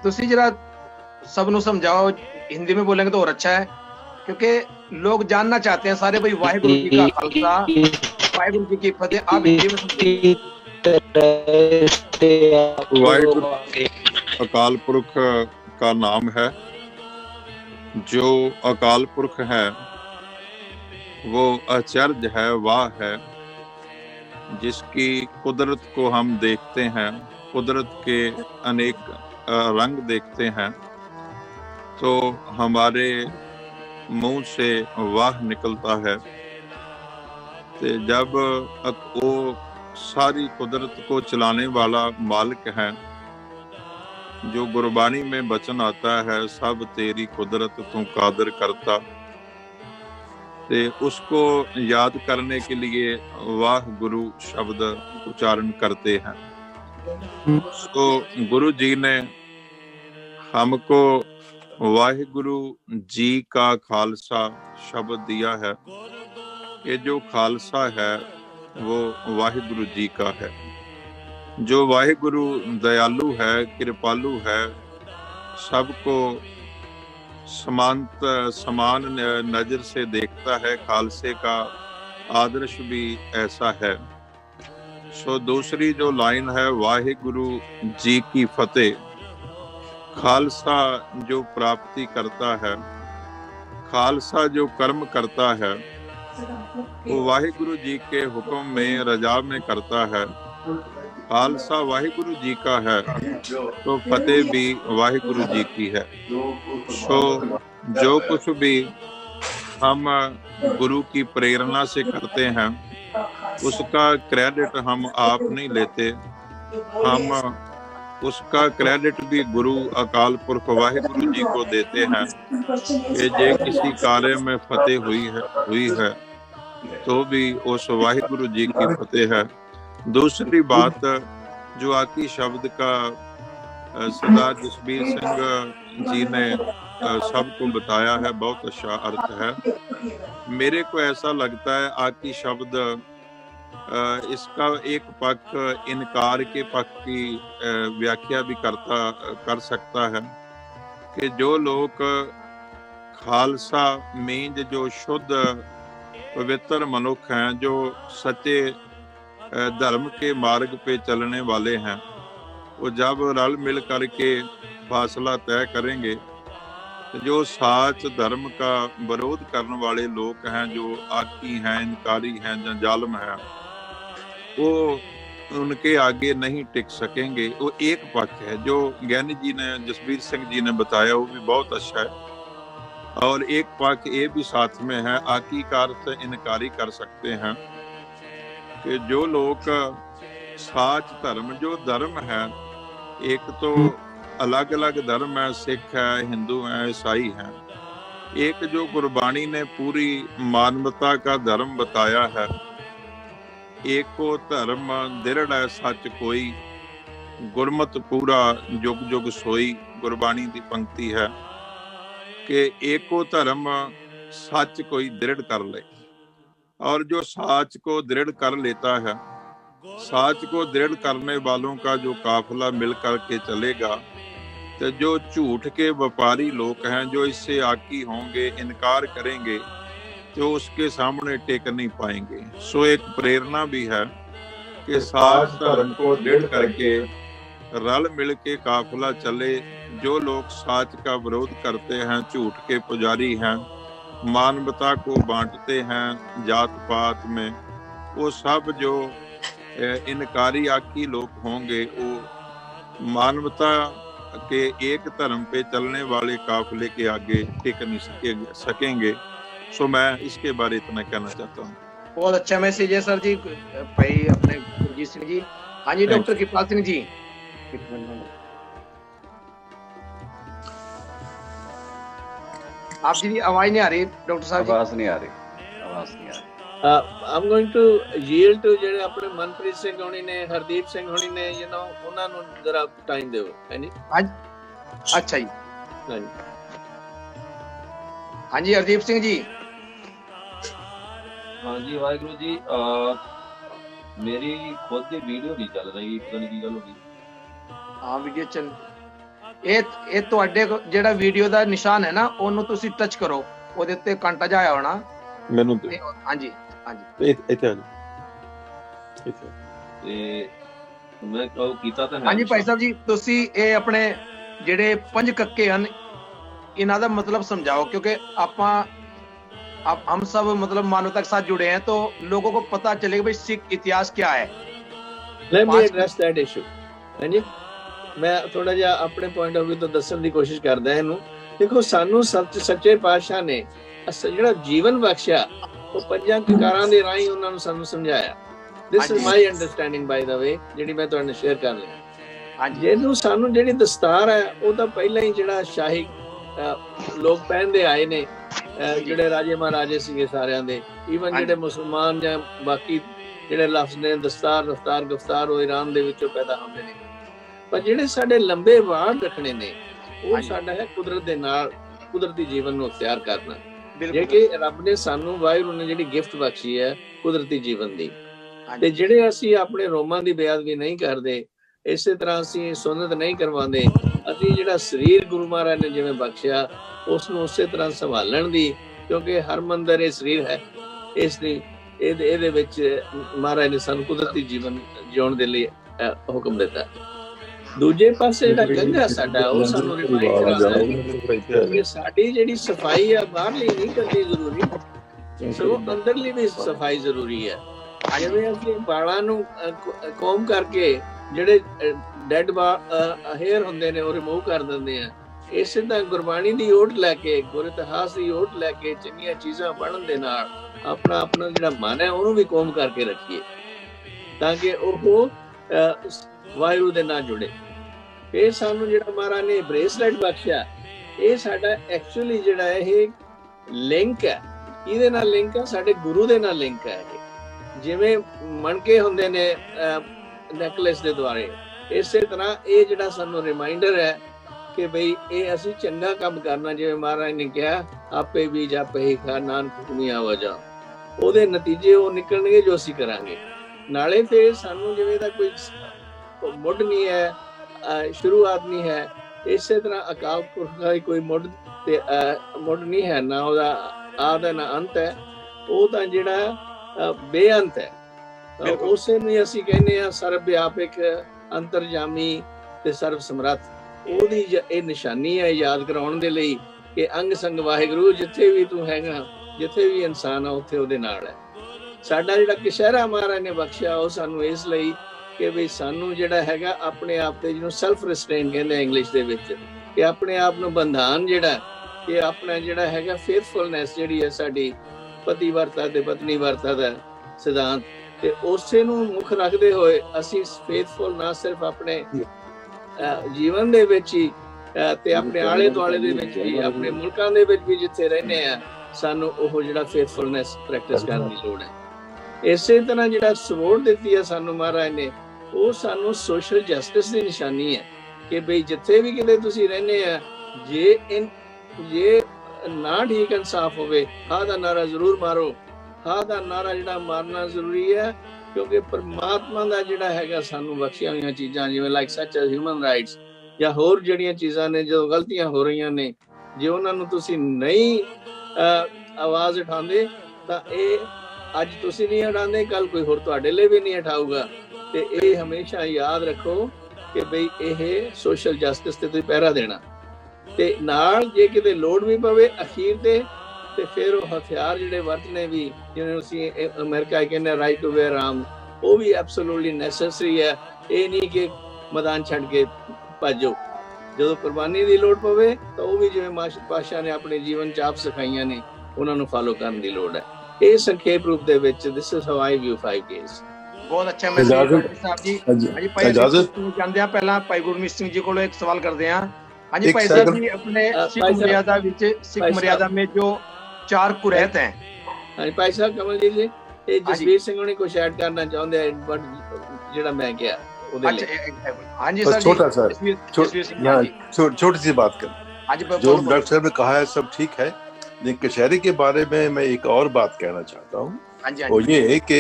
तुसी जरा सब नु समझाओ, हिंदी में बोलेंगे तो और अच्छा है, क्योंकि लोग जानना चाहते हैं सारे, भाई वाहिगुरु जी का खालसा, वाहिगुरु जी की फतेह। आप हिंदी में वाहिगुरु अकाल पुरख का नाम है। जो अकाल पुरख है वो आचार्य है, वाह है, जिसकी कुदरत को हम देखते हैं, कुदरत के अनेक रंग देखते हैं, तो हमारे मुंह से वाह निकलता है। तो जब वो सारी कुदरत को चलाने वाला मालिक है, जो गुरबानी में वचन आता है, सब तेरी कुदरत तू कादर करता, ते उसको याद करने के लिए वाह गुरु शब्द उच्चारण करते हैं। तो गुरु जी ने हमको वाहिगुरु जी का खालसा शब्द दिया है। ये जो खालसा है वो वाहिगुरु जी का है। जो वाहिगुरु दयालु है, कृपालु है, सबको समान नजर से देखता है, खालसे का आदर्श भी ऐसा है। सो दूसरी जो लाइन है, वाहिगुरु जी की फतेह, खालसा जो प्राप्ति करता है, खालसा जो कर्म करता है, वो वाहिगुरु जी के हुक्म में, रजा में करता है। खालसा वाहिगुरु जी का है तो फतेह भी वाहिगुरु जी की है। सो जो कुछ भी हम गुरु की प्रेरणा से करते हैं, उसका क्रेडिट हम आप नहीं लेते, हम उसका क्रेडिट भी गुरु अकाल पुरख वाहिगुरु जी को देते हैं कि जे किसी कार्य में फतेह हुई है तो भी उस वाहिगुरु जी की फतेह है। दूसरी बात जो आकी शब्द का सरदार जसबीर सिंह जी ने सबको बताया है, बहुत अच्छा अर्थ है। मेरे को ऐसा लगता है आकी शब्द इसका एक पक्ष इनकार के पक्ष की व्याख्या भी कर सकता है कि जो लोग खालसा मींज जो शुद्ध पवित्र मनुष्य हैं, जो सच्चे धर्म के मार्ग पे चलने वाले हैं, वो जब रल मिल करके फासला तय करेंगे, जो साच धर्म का विरोध करने वाले लोग हैं, जो आकी हैं, इनकारी हैं, जो जालिम हैं, वो उनके आगे नहीं टिक सकेंगे। वो एक पक्ष है जो ज्ञानी जी ने, जसबीर सिंह जी ने बताया, वो भी बहुत अच्छा है। और एक पक्ष ये भी साथ में है, आकी का अर्थ इनकारी कर सकते हैं कि जो लोग साच धर्म, जो धर्म है, एक तो अलग अलग धर्म है, सिख है, हिंदू है, ईसाई है, एक जो गुरबाणी ने पूरी मानवता का धर्म बताया है, एक को धर्म दृढ़ है सच कोई, गुरमत पूरा जुग जुग सोई, गुरबाणी की पंक्ति है कि एको धर्म सच कोई दृढ़ कर ले। और जो साच को दृढ़ कर लेता है, साच को दृढ़ करने वालों का जो काफिला मिल करके चलेगा, तो जो झूठ के व्यापारी लोग हैं, जो इससे आकी होंगे, इनकार करेंगे, तो उसके सामने टेक नहीं पाएंगे। सो एक प्रेरणा भी है कि साच धर्म को दृढ़ करके रल मिल के काफिला चले। जो लोग साच का विरोध करते हैं, झूठ के पुजारी हैं, मानवता को बांटते हैं जात पात में, वो सब जो इनकारी आकी लोग होंगे, वो मानवता के एक धर्म पे चलने वाले काफिले के आगे टिक नहीं सकेंगे। सो मैं इसके बारे इतना कहना चाहता हूँ। बहुत अच्छा मैसेज है सर जी, भाई अपने गुरजीत सिंह जी। हाँ जी डॉक्टर कृपाल सिंह जी। आप जी आवाज नहीं आ रही डॉक्टर साहब? आवाज नहीं आ रही। I'm going to yield to ਜਿਹੜੇ ਆਪਣੇ ਮਨਪ੍ਰੀਤ ਸਿੰਘ ਹੋਣੀ ਨੇ, ਹਰਦੀਪ ਸਿੰਘ ਹੋਣੀ ਨੇ, ਉਹਨਾਂ ਨੂੰ ਜਰਾ ਟਾਈਮ ਦਿਓ। ਹਾਂਜੀ अच्छा जी। हाँ जी हरदीप सिंह जी। हाँ जी वाहिगुरु जी, मेरी खुद की वीडियो नहीं चल रही, पता नहीं की गल हो गई। हाँ वीडियो चल, ਇਹ ਤੁਹਾਡੇ ਜਿਹੜਾ ਵੀਡੀਓ ਦਾ ਨਿਸ਼ਾਨ ਹੈ ਨਾ, ਉਹਨੂੰ ਤੁਸੀਂ ਟੱਚ ਕਰੋ, ਉਹਦੇ ਉੱਤੇ ਕਾਂਟਾ ਜਿਹਾ ਆਇਆ ਹੋਣਾ। ਮੈਨੂੰ ਹਾਂਜੀ ਹਾਂਜੀ ਇੱਥੇ ਆ ਜੀ, ਤੇ ਮੈਂ ਕਹੋ ਕੀਤਾ ਤਾਂ ਹੈ। ਹਾਂਜੀ ਭਾਈ ਸਾਹਿਬ ਜੀ, ਤੁਸੀਂ ਇਹ ਆਪਣੇ ਜਿਹੜੇ ਪੰਜ ਕੱਕੇ ਹਨ, इन्हा का मतलब समझाओ, क्योंकि हम सब मतलब मानवता के साथ जुड़े हैं, तो लोगों को पता चलेगा भाई सिख इतिहास क्या है। Let me address that issue। ਹਾਂਜੀ मैं थोड़ा ਜਿਹਾ ਆਪਣੇ ਪੁਆਇੰਟ ਆਫ View ਤੋਂ ਦੱਸਣ ਦੀ ਕੋਸ਼ਿਸ਼ ਕਰਦਾ ਇਹਨੂੰ। ਦੇਖੋ, ਸਾਨੂੰ ਸੱਚੇ ਪਾਤਸ਼ਾਹ ਨੇ ਜਿਹੜਾ ਜੀਵਨ ਬਖਸ਼ਿਆ, ਉਹ ਪੰਜਾਂ ਕਕਾਰਾਂ ਦੇ ਰਾਹੀਂ ਉਹਨਾਂ ਨੂੰ ਸਾਨੂੰ ਸਮਝਾਇਆ। This is my understanding by the way, ਜਿਹੜੀ ਮੈਂ ਤੁਹਾਡੇ ਨਾਲ ਸ਼ੇਅਰ ਕਰ ਰਿਹਾ। ਜਿਹਨੂੰ ਸਾਨੂੰ ਜਿਹੜੀ ਦਸਤਾਰ ਹੈ, ਉਹ ਤਾਂ ਪਹਿਲਾਂ ਹੀ ਜਿਹੜਾ ਸ਼ਾਹੀ ਲੋਕ ਪਹਿਨਦੇ ਆਏ ਨੇ, ਜਿਹੜੇ ਰਾਜੇ ਮਹਾਰਾਜੇ ਸੀਗੇ ਸਾਰਿਆਂ ਦੇ, ਈਵਨ ਜਿਹੜੇ ਮੁਸਲਮਾਨ ਜਾਂ ਬਾਕੀ ਜਿਹੜੇ ਲਫ਼ਜ਼ ਨੇ, ਦਸਤਾਰ, ਰਫਤਾਰ, ਗਫਤਾਰ, ਉਹ ਈਰਾਨ ਦੇ ਵਿੱਚੋਂ ਪੈਦਾ ਹੁੰਦੇ ਨੇ। ਪਰ ਜਿਹੜੇ ਸਾਡੇ ਲੰਬੇ ਵਾਲ ਰੱਖਣੇ ਨੇ, ਉਹ ਸਾਡਾ ਹੈ ਕੁਦਰਤ ਦੇ ਨਾਲ, ਕੁਦਰਤੀ ਜੀਵਨ ਨੂੰ ਅਖਤਿਆਰ ਕਰਨਾ। ਜੇ ਕਿ ਰੱਬ ਨੇ ਸਾਨੂੰ, ਵਾਹਿਗੁਰੂ ਨੇ ਜਿਹੜੀ ਗਿਫਟ ਬਖਸ਼ੀ ਹੈ ਕੁਦਰਤੀ ਜੀਵਨ ਦੀ, ਤੇ ਜਿਹੜੇ ਅਸੀਂ ਆਪਣੇ ਰੋਮਾਂ ਦੀ ਬੇਅਦਬੀ ਨਹੀਂ ਕਰਦੇ, ਇਸੇ ਤਰ੍ਹਾਂ ਅਸੀਂ ਸੁਨਨਤ ਨਹੀਂ ਕਰਵਾਉਂਦੇ, ਅਸੀਂ ਜਿਹੜਾ ਸਰੀਰ ਗੁਰੂ ਮਹਾਰਾਜ ਨੇ ਜਿਵੇਂ ਬਖਸ਼ਿਆ, ਉਸ ਨੂੰ ਉਸੇ ਤਰ੍ਹਾਂ ਸੰਭਾਲਣ ਦੀ, ਕਿਉਂਕਿ ਹਰ ਮੰਦਰ ਇਹ ਸਰੀਰ ਹੈ, ਇਸ ਲਈ ਇਹਦੇ ਵਿੱਚ ਮਹਾਰਾਜ ਨੇ ਸਾਨੂੰ ਕੁਦਰਤੀ ਜੀਵਨ ਜਿਉਣ ਦੇ ਲਈ ਹੁਕਮ ਦਿੱਤਾ। ਦੂਜੇ ਪਾਸੇ ਜਿਹੜਾ ਗੰਗਾ ਸਾਡਾ, ਉਹ ਸਾਨੂੰ ਰਿਮਾਈਂਡ ਕਰਾਉਂਦਾ ਕਿ ਸਾਡੀ ਜਿਹੜੀ ਸਫਾਈ ਆ, ਬਾਹਰਲੀ ਨਹੀਂ ਕਰਨੀ ਜ਼ਰੂਰੀ, ਸਗੋਂ ਅੰਦਰਲੀ ਵੀ ਸਫਾਈ ਜ਼ਰੂਰੀ ਹੈ। ਜਿਵੇਂ ਅਸੀਂ ਵਾਲਾਂ ਨੂੰ ਕੋਮ ਕਰਕੇ ਜਿਹੜੇ ਡੈਡ ਹੇਅਰ ਹੁੰਦੇ ਨੇ, ਉਹ ਰਿਮੂਵ ਕਰ ਦਿੰਦੇ ਆ, ਇਸੇ ਤਰ੍ਹਾਂ ਗੁਰਬਾਣੀ ਦੀ ਓਟ ਲੈ ਕੇ, ਗੁਰ ਇਤਿਹਾਸ ਦੀ ਓਟ ਲੈ ਕੇ, ਚੰਗੀਆਂ ਚੀਜ਼ਾਂ ਪੜ੍ਹਨ ਦੇ ਨਾਲ ਆਪਣਾ ਜਿਹੜਾ ਮਨ ਹੈ, ਉਹਨੂੰ ਵੀ ਕੋਮ ਕਰਕੇ ਰੱਖੀਏ, ਤਾਂ ਕਿ ਉਹ ਵਾਹਿਗੁਰੂ ਦੇ ਨਾਲ ਜੁੜੇ। ਫਿਰ ਸਾਨੂੰ ਜਿਹੜਾ ਮਹਾਰਾਜ ਨੇ ਬ੍ਰੇਸਲੈਟ ਬਖਸ਼ਿਆ, ਇਹ ਸਾਡਾ ਐਕਚੁਅਲੀ ਜਿਹੜਾ ਇਹ ਲਿੰਕ ਹੈ, ਇਹਦੇ ਨਾਲ ਲਿੰਕ ਹੈ, ਸਾਡੇ ਗੁਰੂ ਦੇ ਨਾਲ ਲਿੰਕ ਹੈ। ਇਹ ਜਿਵੇਂ ਮਣਕੇ ਹੁੰਦੇ ਨੇ ਨੈਕਲੇਸ ਦੇ ਦੁਆਰੇ, ਇਸੇ ਤਰ੍ਹਾਂ ਇਹ ਜਿਹੜਾ ਸਾਨੂੰ ਰਿਮਾਈਂਡਰ ਹੈ ਕਿ ਬਈ ਇਹ ਅਸੀਂ ਚੰਗਾ ਕੰਮ ਕਰਨਾ। ਜਿਵੇਂ ਮਹਾਰਾਜ ਨੇ ਕਿਹਾ, ਆਪੇ ਵੀ ਜਾਪੇ ਹੀ ਖਾ ਨਾਨਕ ਹੁਕਮੀ ਆਵਾਜਾ, ਉਹਦੇ ਨਤੀਜੇ ਉਹ ਨਿਕਲਣਗੇ ਜੋ ਅਸੀਂ ਕਰਾਂਗੇ। ਨਾਲੇ ਫਿਰ ਸਾਨੂੰ ਜਿਵੇਂ ਦਾ ਕੋਈ ਮੁੱਢ ਨਹੀਂ ਹੈ, ਸ਼ੁਰੂਆਤ ਨਹੀਂ ਹੈ, ਇਸੇ ਤਰ੍ਹਾਂ ਅਕਾਲ ਪੁਰਖ ਦਾ ਕੋਈ ਮੁੱਢ ਨਹੀਂ ਹੈ, ਨਾ ਉਹਦਾ ਆਦ ਹੈ ਨਾ ਅੰਤ ਹੈ, ਉਹ ਤਾਂ ਜਿਹੜਾ ਬੇਅੰਤ ਹੈ। ਉਸੇ ਨੂੰ ਅਸੀਂ ਕਹਿੰਦੇ ਹਾਂ ਸਰਬ ਵਿਆਪਕ, ਅੰਤਰਜਾਮੀ ਤੇ ਸਰਬ ਸਮਰੱਥ। ਉਹਦੀ ਇਹ ਨਿਸ਼ਾਨੀ ਹੈ ਯਾਦ ਕਰਾਉਣ ਦੇ ਲਈ ਕਿ ਅੰਗ ਸੰਗ ਵਾਹਿਗੁਰੂ, ਜਿੱਥੇ ਵੀ ਤੂੰ ਹੈਗਾ, ਜਿੱਥੇ ਵੀ ਇਨਸਾਨ ਆ, ਉੱਥੇ ਉਹਦੇ ਨਾਲ ਹੈ। ਸਾਡਾ ਜਿਹੜਾ ਕਸ਼ਹਿਰਾ ਮਹਾਰਾਜ ਨੇ ਬਖਸ਼ਿਆ, ਉਹ ਸਾਨੂੰ ਇਸ ਲਈ ਕਿ ਵੀ ਸਾਨੂੰ ਜਿਹੜਾ ਹੈਗਾ ਆਪਣੇ ਆਪ ਤੇ, ਜਿਹਨੂੰ ਸੈਲਫ ਰਿਸਟ੍ਰੇਨ ਕਹਿੰਦੇ ਇੰਗਲਿਸ਼ ਦੇ ਵਿੱਚ, ਕਿ ਆਪਣੇ ਆਪ ਨੂੰ ਬੰਧਾਨ ਜਿਹੜਾ, ਕਿ ਆਪਣਾ ਜਿਹੜਾ ਹੈਗਾ ਫੇਥਫੁਲਨੈਸ ਜਿਹੜੀ ਹੈ ਸਾਡੀ, ਪਤੀ ਵਰਤਾ ਤੇ ਪਤਨੀ ਵਰਤਾ ਦਾ ਸਿਧਾਂਤ, ਤੇ ਉਸੇ ਨੂੰ ਮੁੱਖ ਰੱਖਦੇ ਹੋਏ ਅਸੀਂ ਫੇਥਫੁਲ ਨਾ ਸਿਰਫ ਆਪਣੇ ਜੀਵਨ ਦੇ ਵਿੱਚ ਹੀ ਤੇ ਆਪਣੇ ਆਲੇ ਦੁਆਲੇ ਦੇ ਵਿੱਚ ਵੀ, ਆਪਣੇ ਮੁਲਕਾਂ ਦੇ ਵਿੱਚ ਵੀ ਜਿੱਥੇ ਰਹਿੰਦੇ ਆ, ਸਾਨੂੰ ਉਹ ਜਿਹੜਾ ਫੇਥਫੁਲਨੈਸ ਪ੍ਰੈਕਟਿਸ ਕਰਨ ਦੀ ਲੋੜ ਹੈ। ਇਸੇ ਤਰ੍ਹਾਂ ਜਿਹੜਾ ਸਪੋਰਟ ਦਿੱਤੀ ਹੈ ਸਾਨੂੰ ਮਹਾਰਾਜ ਨੇ, ਉਹ ਸਾਨੂੰ ਸੋਸ਼ਲ ਜਸਟਿਸ ਦੀ ਨਿਸ਼ਾਨੀ ਹੈ ਕਿ ਬਈ ਜਿੱਥੇ ਵੀ ਕਿਤੇ ਤੁਸੀਂ ਰਹਿੰਦੇ ਆ, ਜੇ ਨਾ ਠੀਕ ਇਨਸਾਫ ਹੋਵੇ, ਹਾਂ ਦਾ ਨਾਰਾ ਜ਼ਰੂਰ ਮਾਰੋ। ਹਾਂ ਦਾ ਨਾਰਾ ਜਿਹੜਾ ਮਾਰਨਾ ਜ਼ਰੂਰੀ ਹੈ, ਕਿਉਂਕਿ ਪਰਮਾਤਮਾ ਦਾ ਜਿਹੜਾ ਹੈਗਾ ਸਾਨੂੰ ਬਖਸ਼ੀਆਂ ਹੋਈਆਂ ਚੀਜ਼ਾਂ, ਜਿਵੇਂ ਲਾਈਕ ਸੱਚ ਐਜ਼ ਹਿਊਮਨ ਰਾਈਟਸ ਜਾਂ ਹੋਰ ਜਿਹੜੀਆਂ ਚੀਜ਼ਾਂ ਨੇ, ਜੋ ਗਲਤੀਆਂ ਹੋ ਰਹੀਆਂ ਨੇ, ਜੇ ਉਹਨਾਂ ਨੂੰ ਤੁਸੀਂ ਨਹੀਂ ਆਵਾਜ਼ ਉਠਾਉਂਦੇ, ਤਾਂ ਇਹ ਅੱਜ ਤੁਸੀਂ ਨਹੀਂ ਉਠਾਉਂਦੇ, ਕੱਲ ਕੋਈ ਹੋਰ ਤੁਹਾਡੇ ਲਈ ਵੀ ਨਹੀਂ ਉਠਾਊਗਾ। ਤੇ ਇਹ ਹਮੇਸ਼ਾ ਯਾਦ ਰੱਖੋ ਕਿ ਬਈ ਇਹ ਸੋਸ਼ਲ ਜਸਟਿਸ ਤੇ ਤੁਸੀਂ ਪਹਿਰਾ ਦੇਣਾ, ਤੇ ਨਾਲ ਜੇ ਕਿਤੇ ਲੋੜ ਵੀ ਪਵੇ ਅਖੀਰ ਤੇ ਫਿਰ ਉਹ ਹਥਿਆਰ ਜਿਹੜੇ ਵਰਤਨੇ ਵੀ, ਜਿਵੇਂ ਅਸੀਂ ਅਮਰੀਕਾ ਕਹਿੰਦੇ ਰਾਈਟ ਟੂ ਵੇਅਰ ਆਰਮ, ਉਹ ਵੀ ਐਬਸੋਲੂਟਲੀ ਨੈਸੈਸਰੀ ਹੈ। ਇਹ ਨਹੀਂ ਕਿ ਮੈਦਾਨ ਛੱਡ ਕੇ ਭੱਜੋ, ਜਦੋਂ ਕੁਰਬਾਨੀ ਦੀ ਲੋੜ ਪਵੇ ਤਾਂ ਉਹ ਵੀ ਜਿਵੇਂ ਪਾਤਸ਼ਾਹ ਨੇ ਆਪਣੇ ਜੀਵਨ ਚ ਆਪ ਸਿਖਾਈਆਂ ਨੇ, ਉਹਨਾਂ ਨੂੰ ਫਾਲੋ ਕਰਨ ਦੀ ਲੋੜ ਹੈ। ਇਹ ਸੰਖੇਪ ਰੂਪ ਦੇ ਵਿੱਚ this is how I view 5 days। ਬਹੁਤ ਅੱਛਾ ਮੈਸੇਜ ਸਾਹਿਬ ਜੀ। ਹਾਂਜੀ ਭਾਈ ਜਾਂਦੇ ਆ, ਪਹਿਲਾਂ ਭਾਈ ਗੁਰਮੀਤ ਸਿੰਘ ਜੀ ਕੋਲੋਂ ਇੱਕ ਸਵਾਲ ਕਰਦੇ ਹਾਂ। ਹਾਂਜੀ ਭਾਈ ਸਾਹਿਬ ਜੀ, ਆਪਣੇ ਸਿੱਖ ਮਰਿਆਦਾ ਵਿੱਚ, ਸਿੱਖ ਮਰਿਆਦਾ में जो 4 कुरैत हैं। ਹਾਂਜੀ ਭਾਈ ਸਾਹਿਬ ਕਮਲਜੀਤ ਜੀ, ਇਹ ਜਸਵੀਰ ਸਿੰਘ ਹੁਣੀ ਕੁਝ ਐਡ ਕਰਨਾ ਚਾਹੁੰਦੇ ਆ, ਬਟ ਜਿਹੜਾ मैं किया ਉਹਦੇ ਲਈ। ਹਾਂਜੀ सर, छोटा सर, छोटी सी बात कर, जो डॉक्टर साहब ने कहा है सब ठीक है, लेकिन कचहरी के बारे में मैं एक और बात कहना चाहता हूँ। वो ये है कि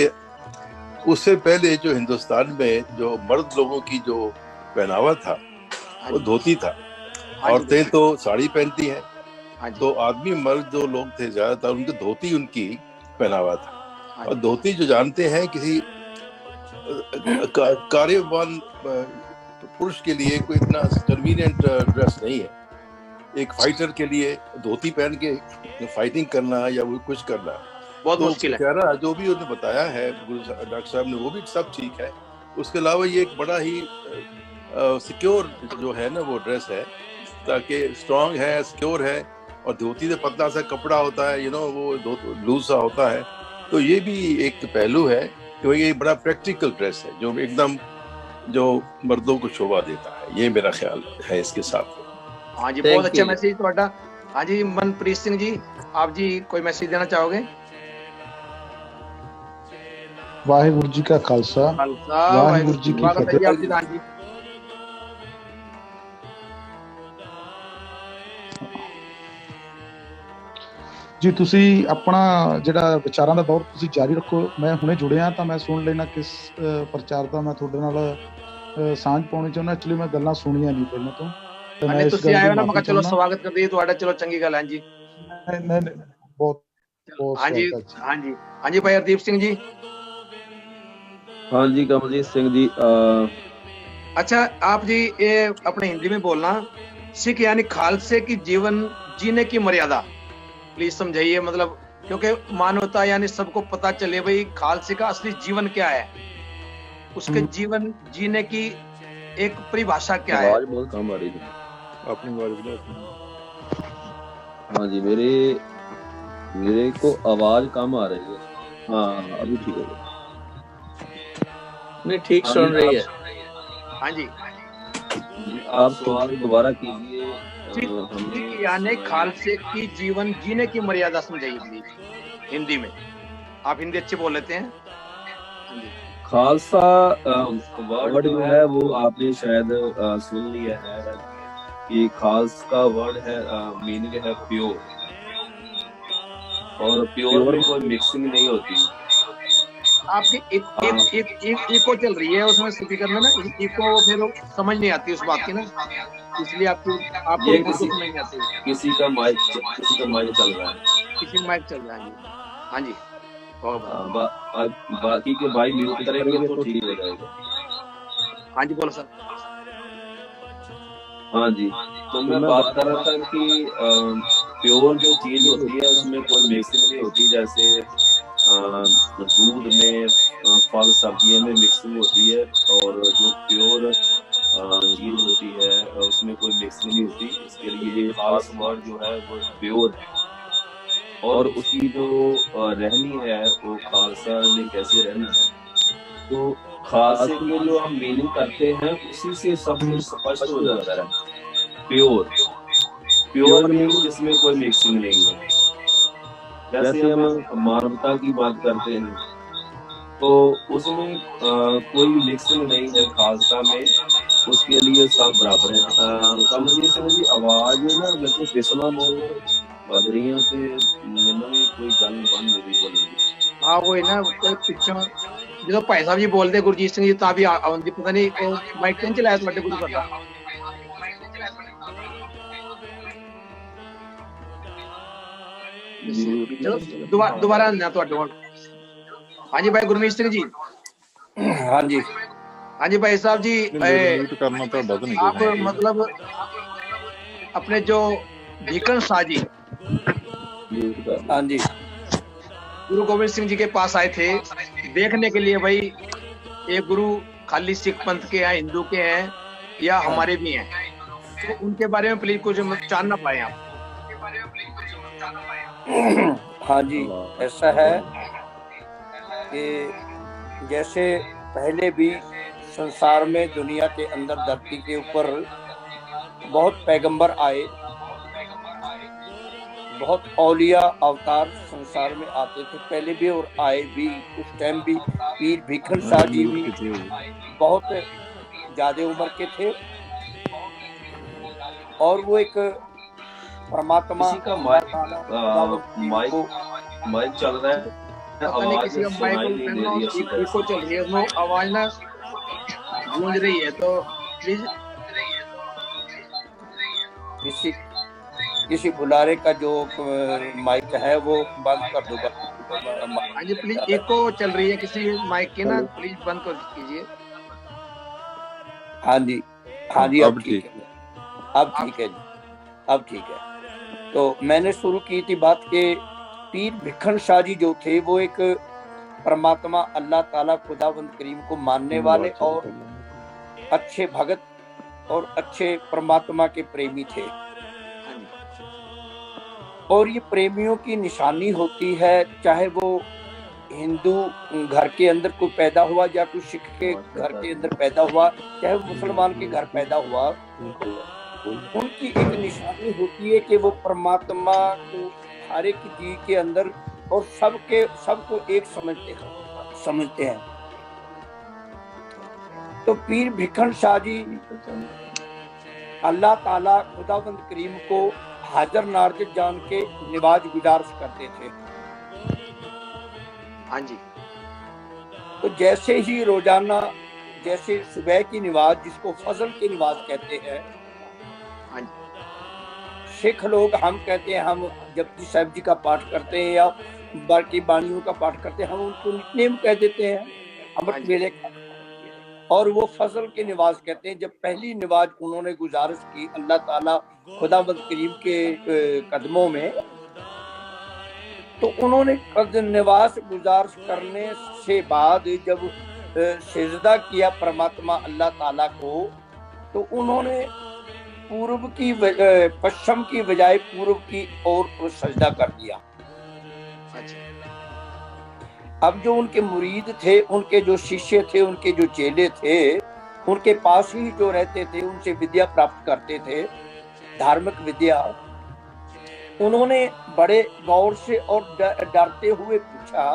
उससे पहले जो हिंदुस्तान में जो मर्द लोगों की जो पहनावा था वो धोती था, औरतें तो साड़ी पहनती हैं, तो आदमी मर्द जो लोग थे ज्यादातर उनकी धोती उनकी पहनावा था। और धोती जो जानते हैं किसी कार्यवान पुरुष के लिए कोई इतना कन्वीनियंट ड्रेस नहीं है। एक फाइटर के लिए धोती पहन के फाइटिंग करना या वो कुछ करना बहुत मुश्किल है। जो भी उन्होंने बताया है डॉक्टर साहब ने, वो भी सब ठीक है। उसके अलावा ये एक बड़ा ही सिक्योर जो है ना वो ड्रेस है, ताकि स्ट्रॉन्ग है, सिक्योर है, और धोती से पतला सा कपड़ा होता है, वो लूज सा होता है। तो ये भी एक पहलू है कि ये बड़ा प्रैक्टिकल ड्रेस है जो एकदम जो मर्दों को शोभा देता है। ये मेरा ख्याल है इसके साथ। हाँ जी, बहुत अच्छा मैसेज ਤੁਹਾਡਾ। हाँ जी, मनप्रीत सिंह जी, आप जी कोई मैसेज देना चाहोगे? वाहिगुरु जी का खालसा, वाहिगुरु जी की फतेह। जी ਤੁਸੀਂ ਆਪਣਾ ਜਿਹੜਾ ਵਿਚਾਰਾਂ ਦਾ ਦੌਰ ਤੁਸੀਂ ਜਾਰੀ ਰੱਖੋ। ਮੈਂ ਹੁਣੇ ਜੁੜਿਆ ਤਾਂ ਮੈਂ ਸੁਣ ਲੈਣਾ ਕਿਸ ਪ੍ਰਚਾਰ ਦਾ ਮੈਂ ਤੁਹਾਡੇ ਨਾਲ ਸਾਂਝ ਪਾਉਣੀ ਚਾਹੁੰਦਾ। ਐਕਚੁਅਲੀ ਮੈਂ ਗੱਲਾਂ ਸੁਣੀਆਂ ਨਹੀਂ ਪਹਿਲਾਂ ਤੋਂ, ਤੇ ਮੈਂ ਤੁਸੀਂ ਆਏ ਹੋ ਨਾ, ਮੈਂ ਕਿਹਾ ਚਲੋ ਸਵਾਗਤ ਕਰ ਦਈਏ ਤੁਹਾਡਾ। ਚਲੋ ਚੰਗੀ ਗੱਲ ਹੈ ਜੀ। ਨਹੀਂ ਬਹੁਤ ਹਾਂਜੀ ਹਾਂਜੀ ਹਾਂਜੀ ਭਾਈ ਹਰਦੀਪ ਸਿੰਘ जी। हाँ जी कमलजीत सिंह जी। अच्छा आप जी ये अपने हिंदी में बोलना, सिख यानी खालसे की जीवन जीने की मर्यादा प्लीज समझाइए। मतलब क्योंकि मानवता यानी सबको पता चले भाई खालसे का असली जीवन क्या है, उसके जीवन जीने की एक परिभाषा क्या है। आवाज बहुत कम आ रही है अपनी आवाज। हाँ जी, मेरे को आवाज कम आ रही है। हाँ अभी ठीक है, नहीं ठीक सुन रही है। हाँ जी आप सवाल दोबारा कीजिए। यानी खालसे की जीवन जीने की मर्यादा समझाइए प्लीज हिंदी में। आप हिंदी अच्छे बोल लेते हैं। खालसा वर्ड जो है वो आपने शायद सुन लिया है कि खालस का वर्ड है, मीनिंग है प्योर, और प्योर में कोई मिक्सिंग नहीं होती। आपकी एक इको चल रही है उसमें स्पीकर में ना, इको फिर समझ नहीं आती उस बात की ना, इसलिए आपको समझ नहीं आती। किसी का माइक चल रहा है, किसी माइक चल रहा है। हाँ जी, बाकी के भाई म्यूट करेंगे तो ठीक हो जाएगा। हाँ जी बोलो सर। हाँ जी, तो मैं बात कर रहा था कि प्योर जो चीज होती है उसमें कोई मिक्सिंग नहीं होती। जैसे दूध में, फल सब्जियों में मिक्सिंग होती है, और जो प्योर चीज होती है उसमें कोई मिक्सिंग नहीं होती। इसके लिए खास वर्ड जो है वो प्योर है। और उसकी जो रहनी है वो खालसा ने कैसे रहना है, तो खालसे में जो हम मीनिंग करते हैं उसी से सब कुछ स्पष्ट हो जाता है। प्योर मीनिंग जिसमें कोई मिक्सिंग नहीं है। जैसे हम मानवता की बात करते हैं तो उसमें कोई मिक्सिंग नहीं है खालसा में, उसके लिए सब बराबर है। समझिए से मेरी आवाज ना बिल्कुल फिसला बोल बज रही है, तो मैंने भी कोई गल बन नहीं बोली। हाँ वो है ना, कोई पिछों जो भाई साहब जी बोलते गुरजीत सिंह जी तां भी आउंदी, पता नहीं माइक तो चलाया ਤੁਹਾਡੇ कोल पता। चलो दोबारा आना ਤੁਹਾਡੇ ਕੋਲ। हाँ जी भाई गुरमीत सिंह जी। हाँ जी, हाँ जी भाई साहब जी, करना तो नहीं आप मतलब अपने जो भिकन शाह जी, हाँ जी, गुरु गोविंद सिंह जी के पास आए थे देखने के लिए भाई ये गुरु खाली सिख पंथ के हैं, हिंदू के हैं या हमारे भी हैं, तो उनके बारे में प्लीज कुछ जानना पाए आप। हाँ जी, ऐसा है कि जैसे पहले भी संसार में, दुनिया के अंदर, धरती के ऊपर बहुत पैगंबर आए, बहुत औलिया अवतार संसार में आते थे पहले भी और आए भी। उस टाइम भी पीर भिखन शाह जी भी बहुत ज्यादा उम्र के थे, और वो एक परमात्मा का माइक चल रहा है, आवाज इको चल रही है, वो आवाज ना गूंज रही है, तो प्लीज किसी बुलारे का जो माइक है वो बंद कर दूंगा। हाँ जी प्लीज, इको चल रही है किसी माइक के ना, प्लीज बंद कर कीजिए। हाँ जी, हाँ जी, अब ठीक है, अब ठीक है जी, अब ठीक है। तो मैंने शुरू की थी बात के पीर भिखन शाह जी जो थे वो एक परमात्मा अल्लाह ताला खुदावंद करीम को मानने वाले और अच्छे भगत और अच्छे परमात्मा के प्रेमी थे। और ये प्रेमियों की निशानी होती है, चाहे वो हिंदू घर के अंदर कोई पैदा हुआ या कोई सिख के घर के अंदर पैदा हुआ, चाहे वो मुसलमान के घर पैदा हुआ, उनकी एक निशानी होती है कि वो परमात्मा को हर एक जीव के अंदर और सबको एक समझते हैं। तो पीर भिखन शाह जी अल्लाह ताला खुदावंद करीम को हाजर नार्ज जान के निवाज गुजारिश करते थे। हाँ जी, तो जैसे ही रोजाना, जैसे सुबह की नमाज जिसको फजल की नमाज कहते हैं, सिख लोग हम कहते हैं, हम जपजी साहिब जी का पाठ करते हैं या बाकी बानियों का पाठ करते हैं, हम उनको नितनेम कह देते हैं, अमृत वेले का, और वो फजल की नमाज कहते हैं। जब पहली नमाज उन्होंने गुजारिश की अल्लाह ताला खुदावंद करीम के कदमों में, तो उन्होंने नमाज गुजारिश करने से बाद जब सिजदा किया परमात्मा अल्लाह ताला को, तो उन्होंने पूर्व की पश्चिम की बजाय पूर्व की ओर सजदा कर दिया। अब जो उनके मुरीद थे, उनके जो शिष्य थे, उनके जो चेले थे, उनके पास ही जो रहते थे, उनसे विद्या प्राप्त करते थे, धार्मिक विद्या। उन्होंने बड़े गौर से और डरते हुए पूछा,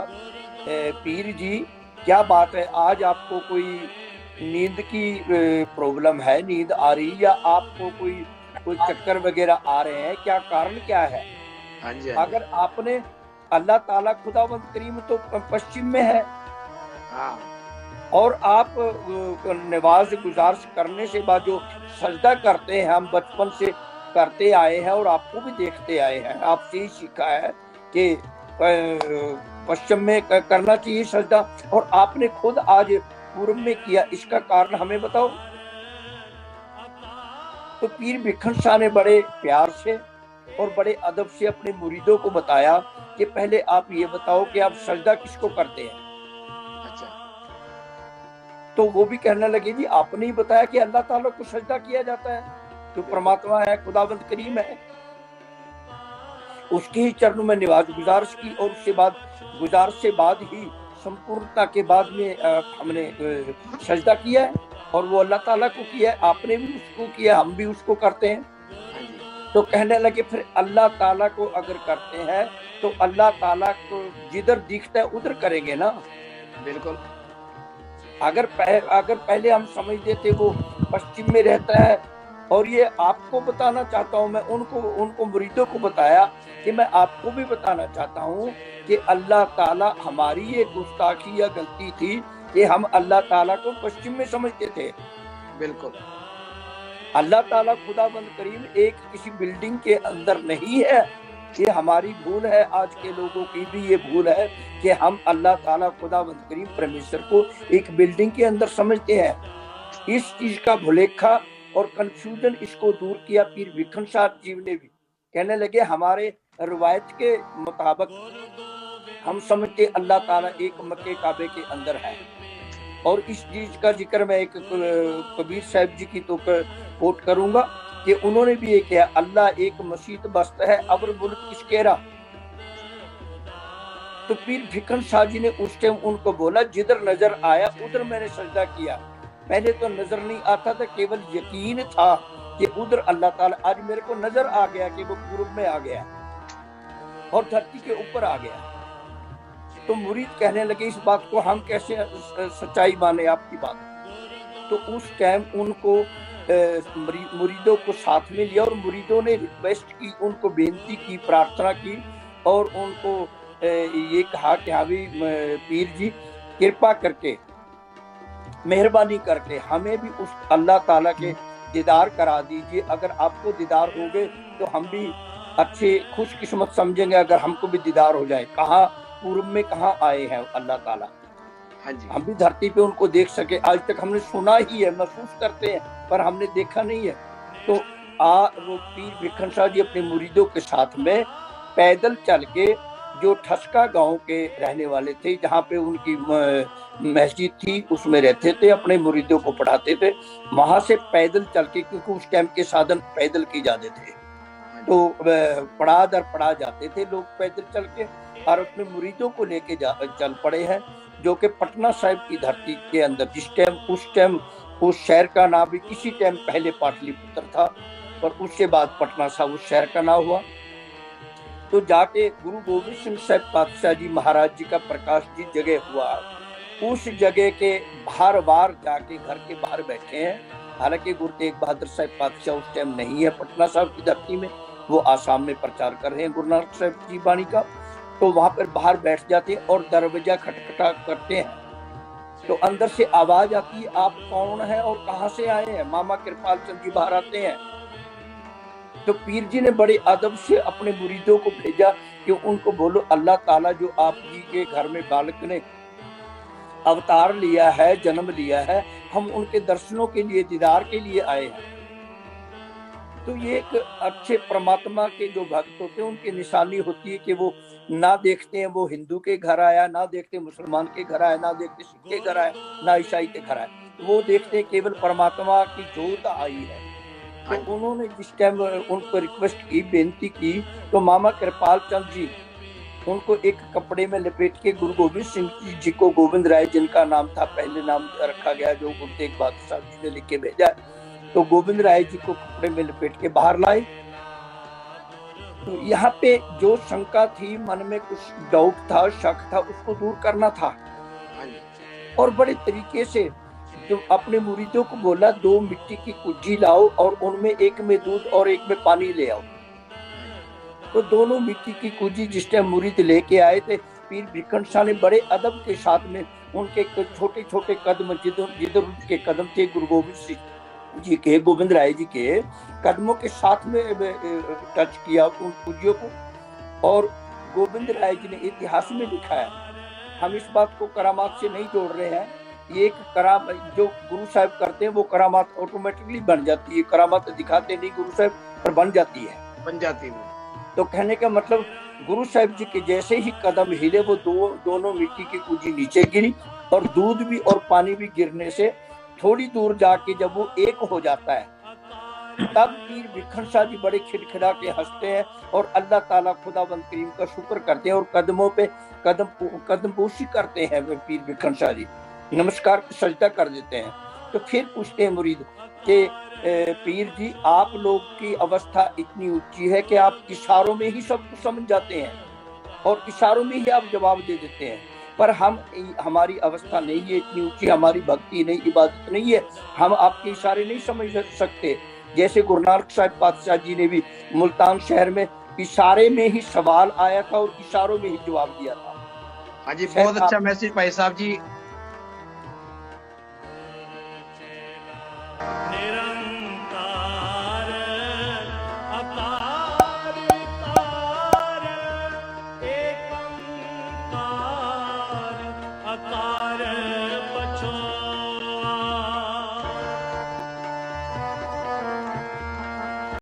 पीर जी क्या बात है, आज आपको कोई नींद की प्रॉब्लम है, नींद आ रही, या आपको कोई चक्कर वगैरह आ रहे हैं, क्या कारण क्या है? हाँ जी, अगर आपने अल्लाह ताला खुदावंद करीम तो पश्चिम में है, और आप नवाज गुजारिश करने से बाद जो सजदा करते हैं, हम बचपन से करते आए हैं और आपको भी देखते आए हैं, आपसे ही सीखा है कि पश्चिम में करना चाहिए सजदा, और आपने खुद आज पूर्व में किया, इसका कारण हमें बताओ। तो पीर भिखन शाह ने बड़े प्यार से और बड़े अदब से अपने मुरीदों को बताया कि पहले आप ये बताओ कि आप सजदा किसको करते हैं। अच्छा। तो वो भी कहने लगे, जी आपने ही बताया कि अल्लाह ताला को सजदा किया जाता है, जो परमात्मा है, खुदावंद करीम है, उसके ही चरणों में निवाज गुजारिश की, और उसके बाद गुजारिश से बाद ही संपूर्णता के बाद में हमने सजदा किया है, और वो अल्लाह ताला को किया है, आपने भी उसको किया, हम भी उसको करते हैं। तो कहने लगे फिर अल्लाह ताला को अगर करते हैं तो अल्लाह ताला को जिधर दिखता है उधर करेंगे ना। बिल्कुल। अगर पहले हम समझते थे वो पश्चिम में रहता है, और ये आपको बताना चाहता हूँ मैं, उनको मुरीदों को बताया कि मैं आपको भी बताना चाहता हूँ कि अल्लाह ताला, हमारी ये गुस्ताखी या गलती थी कि हम अल्लाह ताला को पश्चिम में समझते थे। बिल्कुल। अल्लाह ताला खुदाबंद करीम एक किसी बिल्डिंग के अंदर नहीं है, ये हमारी भूल है, आज के लोगों की भी ये भूल है कि हम अल्लाह ताला खुदाबंद करीम परमेश्वर को एक बिल्डिंग के अंदर समझते हैं। इस चीज का भुलेखा और कंफ्यूजन इसको दूर किया पीर भिखन शाह जी ने भी। कहने लगे हमारे रिवायत के मुताबिक हम समझते अल्लाह ताला एक मक्के काबे के अंदर है, और इस चीज का जिक्र मैं एक कबीर साहब जी की तो कोट करूंगा कि उन्होंने भी ये किया, अल्लाह एक मसीत बस्त है, अब्र मुल्क किसकेरा। तो पीर भिखन शाह जी ने उस टाइम उनको बोला, जिधर नजर आया उधर मैंने सजदा किया। पहले तो नजर नहीं आता था, केवल यकीन था कि उधर अल्लाह ताला। आज मेरे को नजर आ गया कि वो पूर्व में आ गया और धरती के ऊपर आ गया। तो मुरीद कहने लगे इस बात को हम कैसे सच्चाई माने आपकी बात। तो उस टाइम उनको मुरीदों को साथ में लिया, और मुरीदों ने रिक्वेस्ट की, उनको बेनती की, प्रार्थना की, और उनको ये कहा कि हाँ भी पीर जी कृपा करके, मेहरबानी करके हमें भी उस अल्लाह ताला के दीदार करा दीजिए। अगर आपको दीदार हो गए तो हम भी अच्छे खुशकिस्मत समझेंगे अगर हमको भी दीदार हो जाए। कहाँ पूर्व में कहाँ आए हैं अल्लाह ताला, हाँ जी। हम भी धरती पे उनको देख सके। आज तक हमने सुना ही है, महसूस करते हैं, पर हमने देखा नहीं है। तो वो पीर भिखन शाह जी अपने मुरीदों के साथ में पैदल चल के, जो ठसका गांव के रहने वाले थे, जहाँ पे उनकी मस्जिद थी, उसमें रहते थे, अपने मुरीदों को पढ़ाते थे। वहां से पैदल चल के, क्योंकि उस टाइम के साधन पैदल की जाते थे, तो पढ़ा दर पढ़ा जाते थे लोग पैदल चल के, और अपने मुरीदों को लेके चल पड़े हैं, जो कि पटना साहिब की धरती के अंदर, उस टाइम उस शहर का नाम भी किसी टाइम पहले पाटलिपुत्र था, पर उसके बाद पटना साहिब उस शहर का नाम हुआ। तो जाके गुरु गोविंद सिंह साहब पातशाह जी महाराज जी का प्रकाश जी जगह हुआ, उस जगह के बाहर जाके घर के बाहर बैठे हैं। हालांकि गुरु तेग बहादुर साहब पातशाह उस टाइम नहीं है पटना साहिब की धरती में, वो आसाम में प्रचार कर रहे हैं गुरु नानक साहब की वाणी का। तो वहां पर बाहर बैठ जाते हैं और दरवाजा खटखटा करते हैं। तो अंदर से आवाज आती है, आप कौन है और कहां से आए हैं? मामा कृपाल चंद जी बाहर आते हैं। तो पीर जी ने बड़े अदब से अपने मुरीदों को भेजा कि उनको बोलो, अल्लाह ताला जो आप जी के घर में बालक ने अवतार लिया है, जन्म लिया है, हम उनके दर्शनों के लिए, दीदार के लिए आए हैं। तो ये एक अच्छे परमात्मा के जो भक्त होते हैं, उनकी निशानी होती है कि वो ना देखते हैं वो हिंदू के घर आया, ना देखते मुसलमान के घर आया, ना देखते सिख के घर आया, ना ईसाई के घर आया, वो देखते हैं केवल परमात्मा की जोत आई है। तो उन्होंने जिस टाइम उनको रिक्वेस्ट की, बेनती की, तो मामा कृपाल चंद जी उनको एक कपड़े में लपेट के गुरु गोविंद सिंह जी को, गोविंद राय जिनका नाम था, पहले नाम रखा गया जो गुरु तेग बहादुर साहब जी ने लिख के भेजा, तो गोविंद राय जी को कपड़े में लपेट के बाहर लाए। तो यहाँ पे जो शंका थी, मन में कुछ डाउट था, शक था, उसको दूर करना था। और बड़े तरीके से जो अपने मुरीदों को बोला, 2 मिट्टी की कुज्जी लाओ और उनमें एक में दूध और एक में पानी ले आओ। तो दोनों मिट्टी की कुज्जी जिस टाइम मुरीद लेके आए थे, पीर भिखन शाह ने बड़े अदब के साथ में उनके छोटे छोटे कदम, जिधर उनके कदम थे गुरु गोविंद सिंह जी के, गोविंद राय जी के कदमों के साथ में टच किया उन कुज्जियों को। और गोविंद राय जी ने इतिहास में लिखा है, हम इस बात को करामात से नहीं जोड़ रहे हैं, ये एक कराम जो गुरु साहब करते हैं वो करामात ऑटोमेटिकली बन जाती है, करामात दिखाते नहीं गुरु साहब, पर बन जाती है। तो कहने का मतलब गुरु साहब जी के जैसे ही कदम हिले, वो दोनों मिट्टी की कुजी नीचे गिरी और दूध भी और पानी भी गिरने से थोड़ी दूर जाके जब वो एक हो जाता है, तब पीर भिखन शाह जी बड़े खिलखिला के हंसते हैं और अल्लाह ताला खुदावंद करीम का शुक्र करते हैं और कदमों पे कदम पोशी करते हैं। वे पीर भिखन शाह जी नमस्कार सजदा कर देते हैं। तो फिर पूछते हैं मुरीद के पीर जी, आप लोग की अवस्था इतनी ऊंची है कि आप इशारों में ही सब कुछ समझ जाते हैं और इशारों में ही आप जवाब दे देते हैं, पर हमारी अवस्था नहीं है इतनी ऊंची, हमारी भक्ति नहीं, इबादत नहीं है, हम आपके इशारे नहीं समझ सकते। जैसे गुरु नानक साहिब पातशाह जी ने भी मुल्तान शहर में इशारे में ही सवाल आया था और इशारों में ही जवाब दिया था। हाँ जी, बहुत अच्छा मैसेज भाई साहब जी।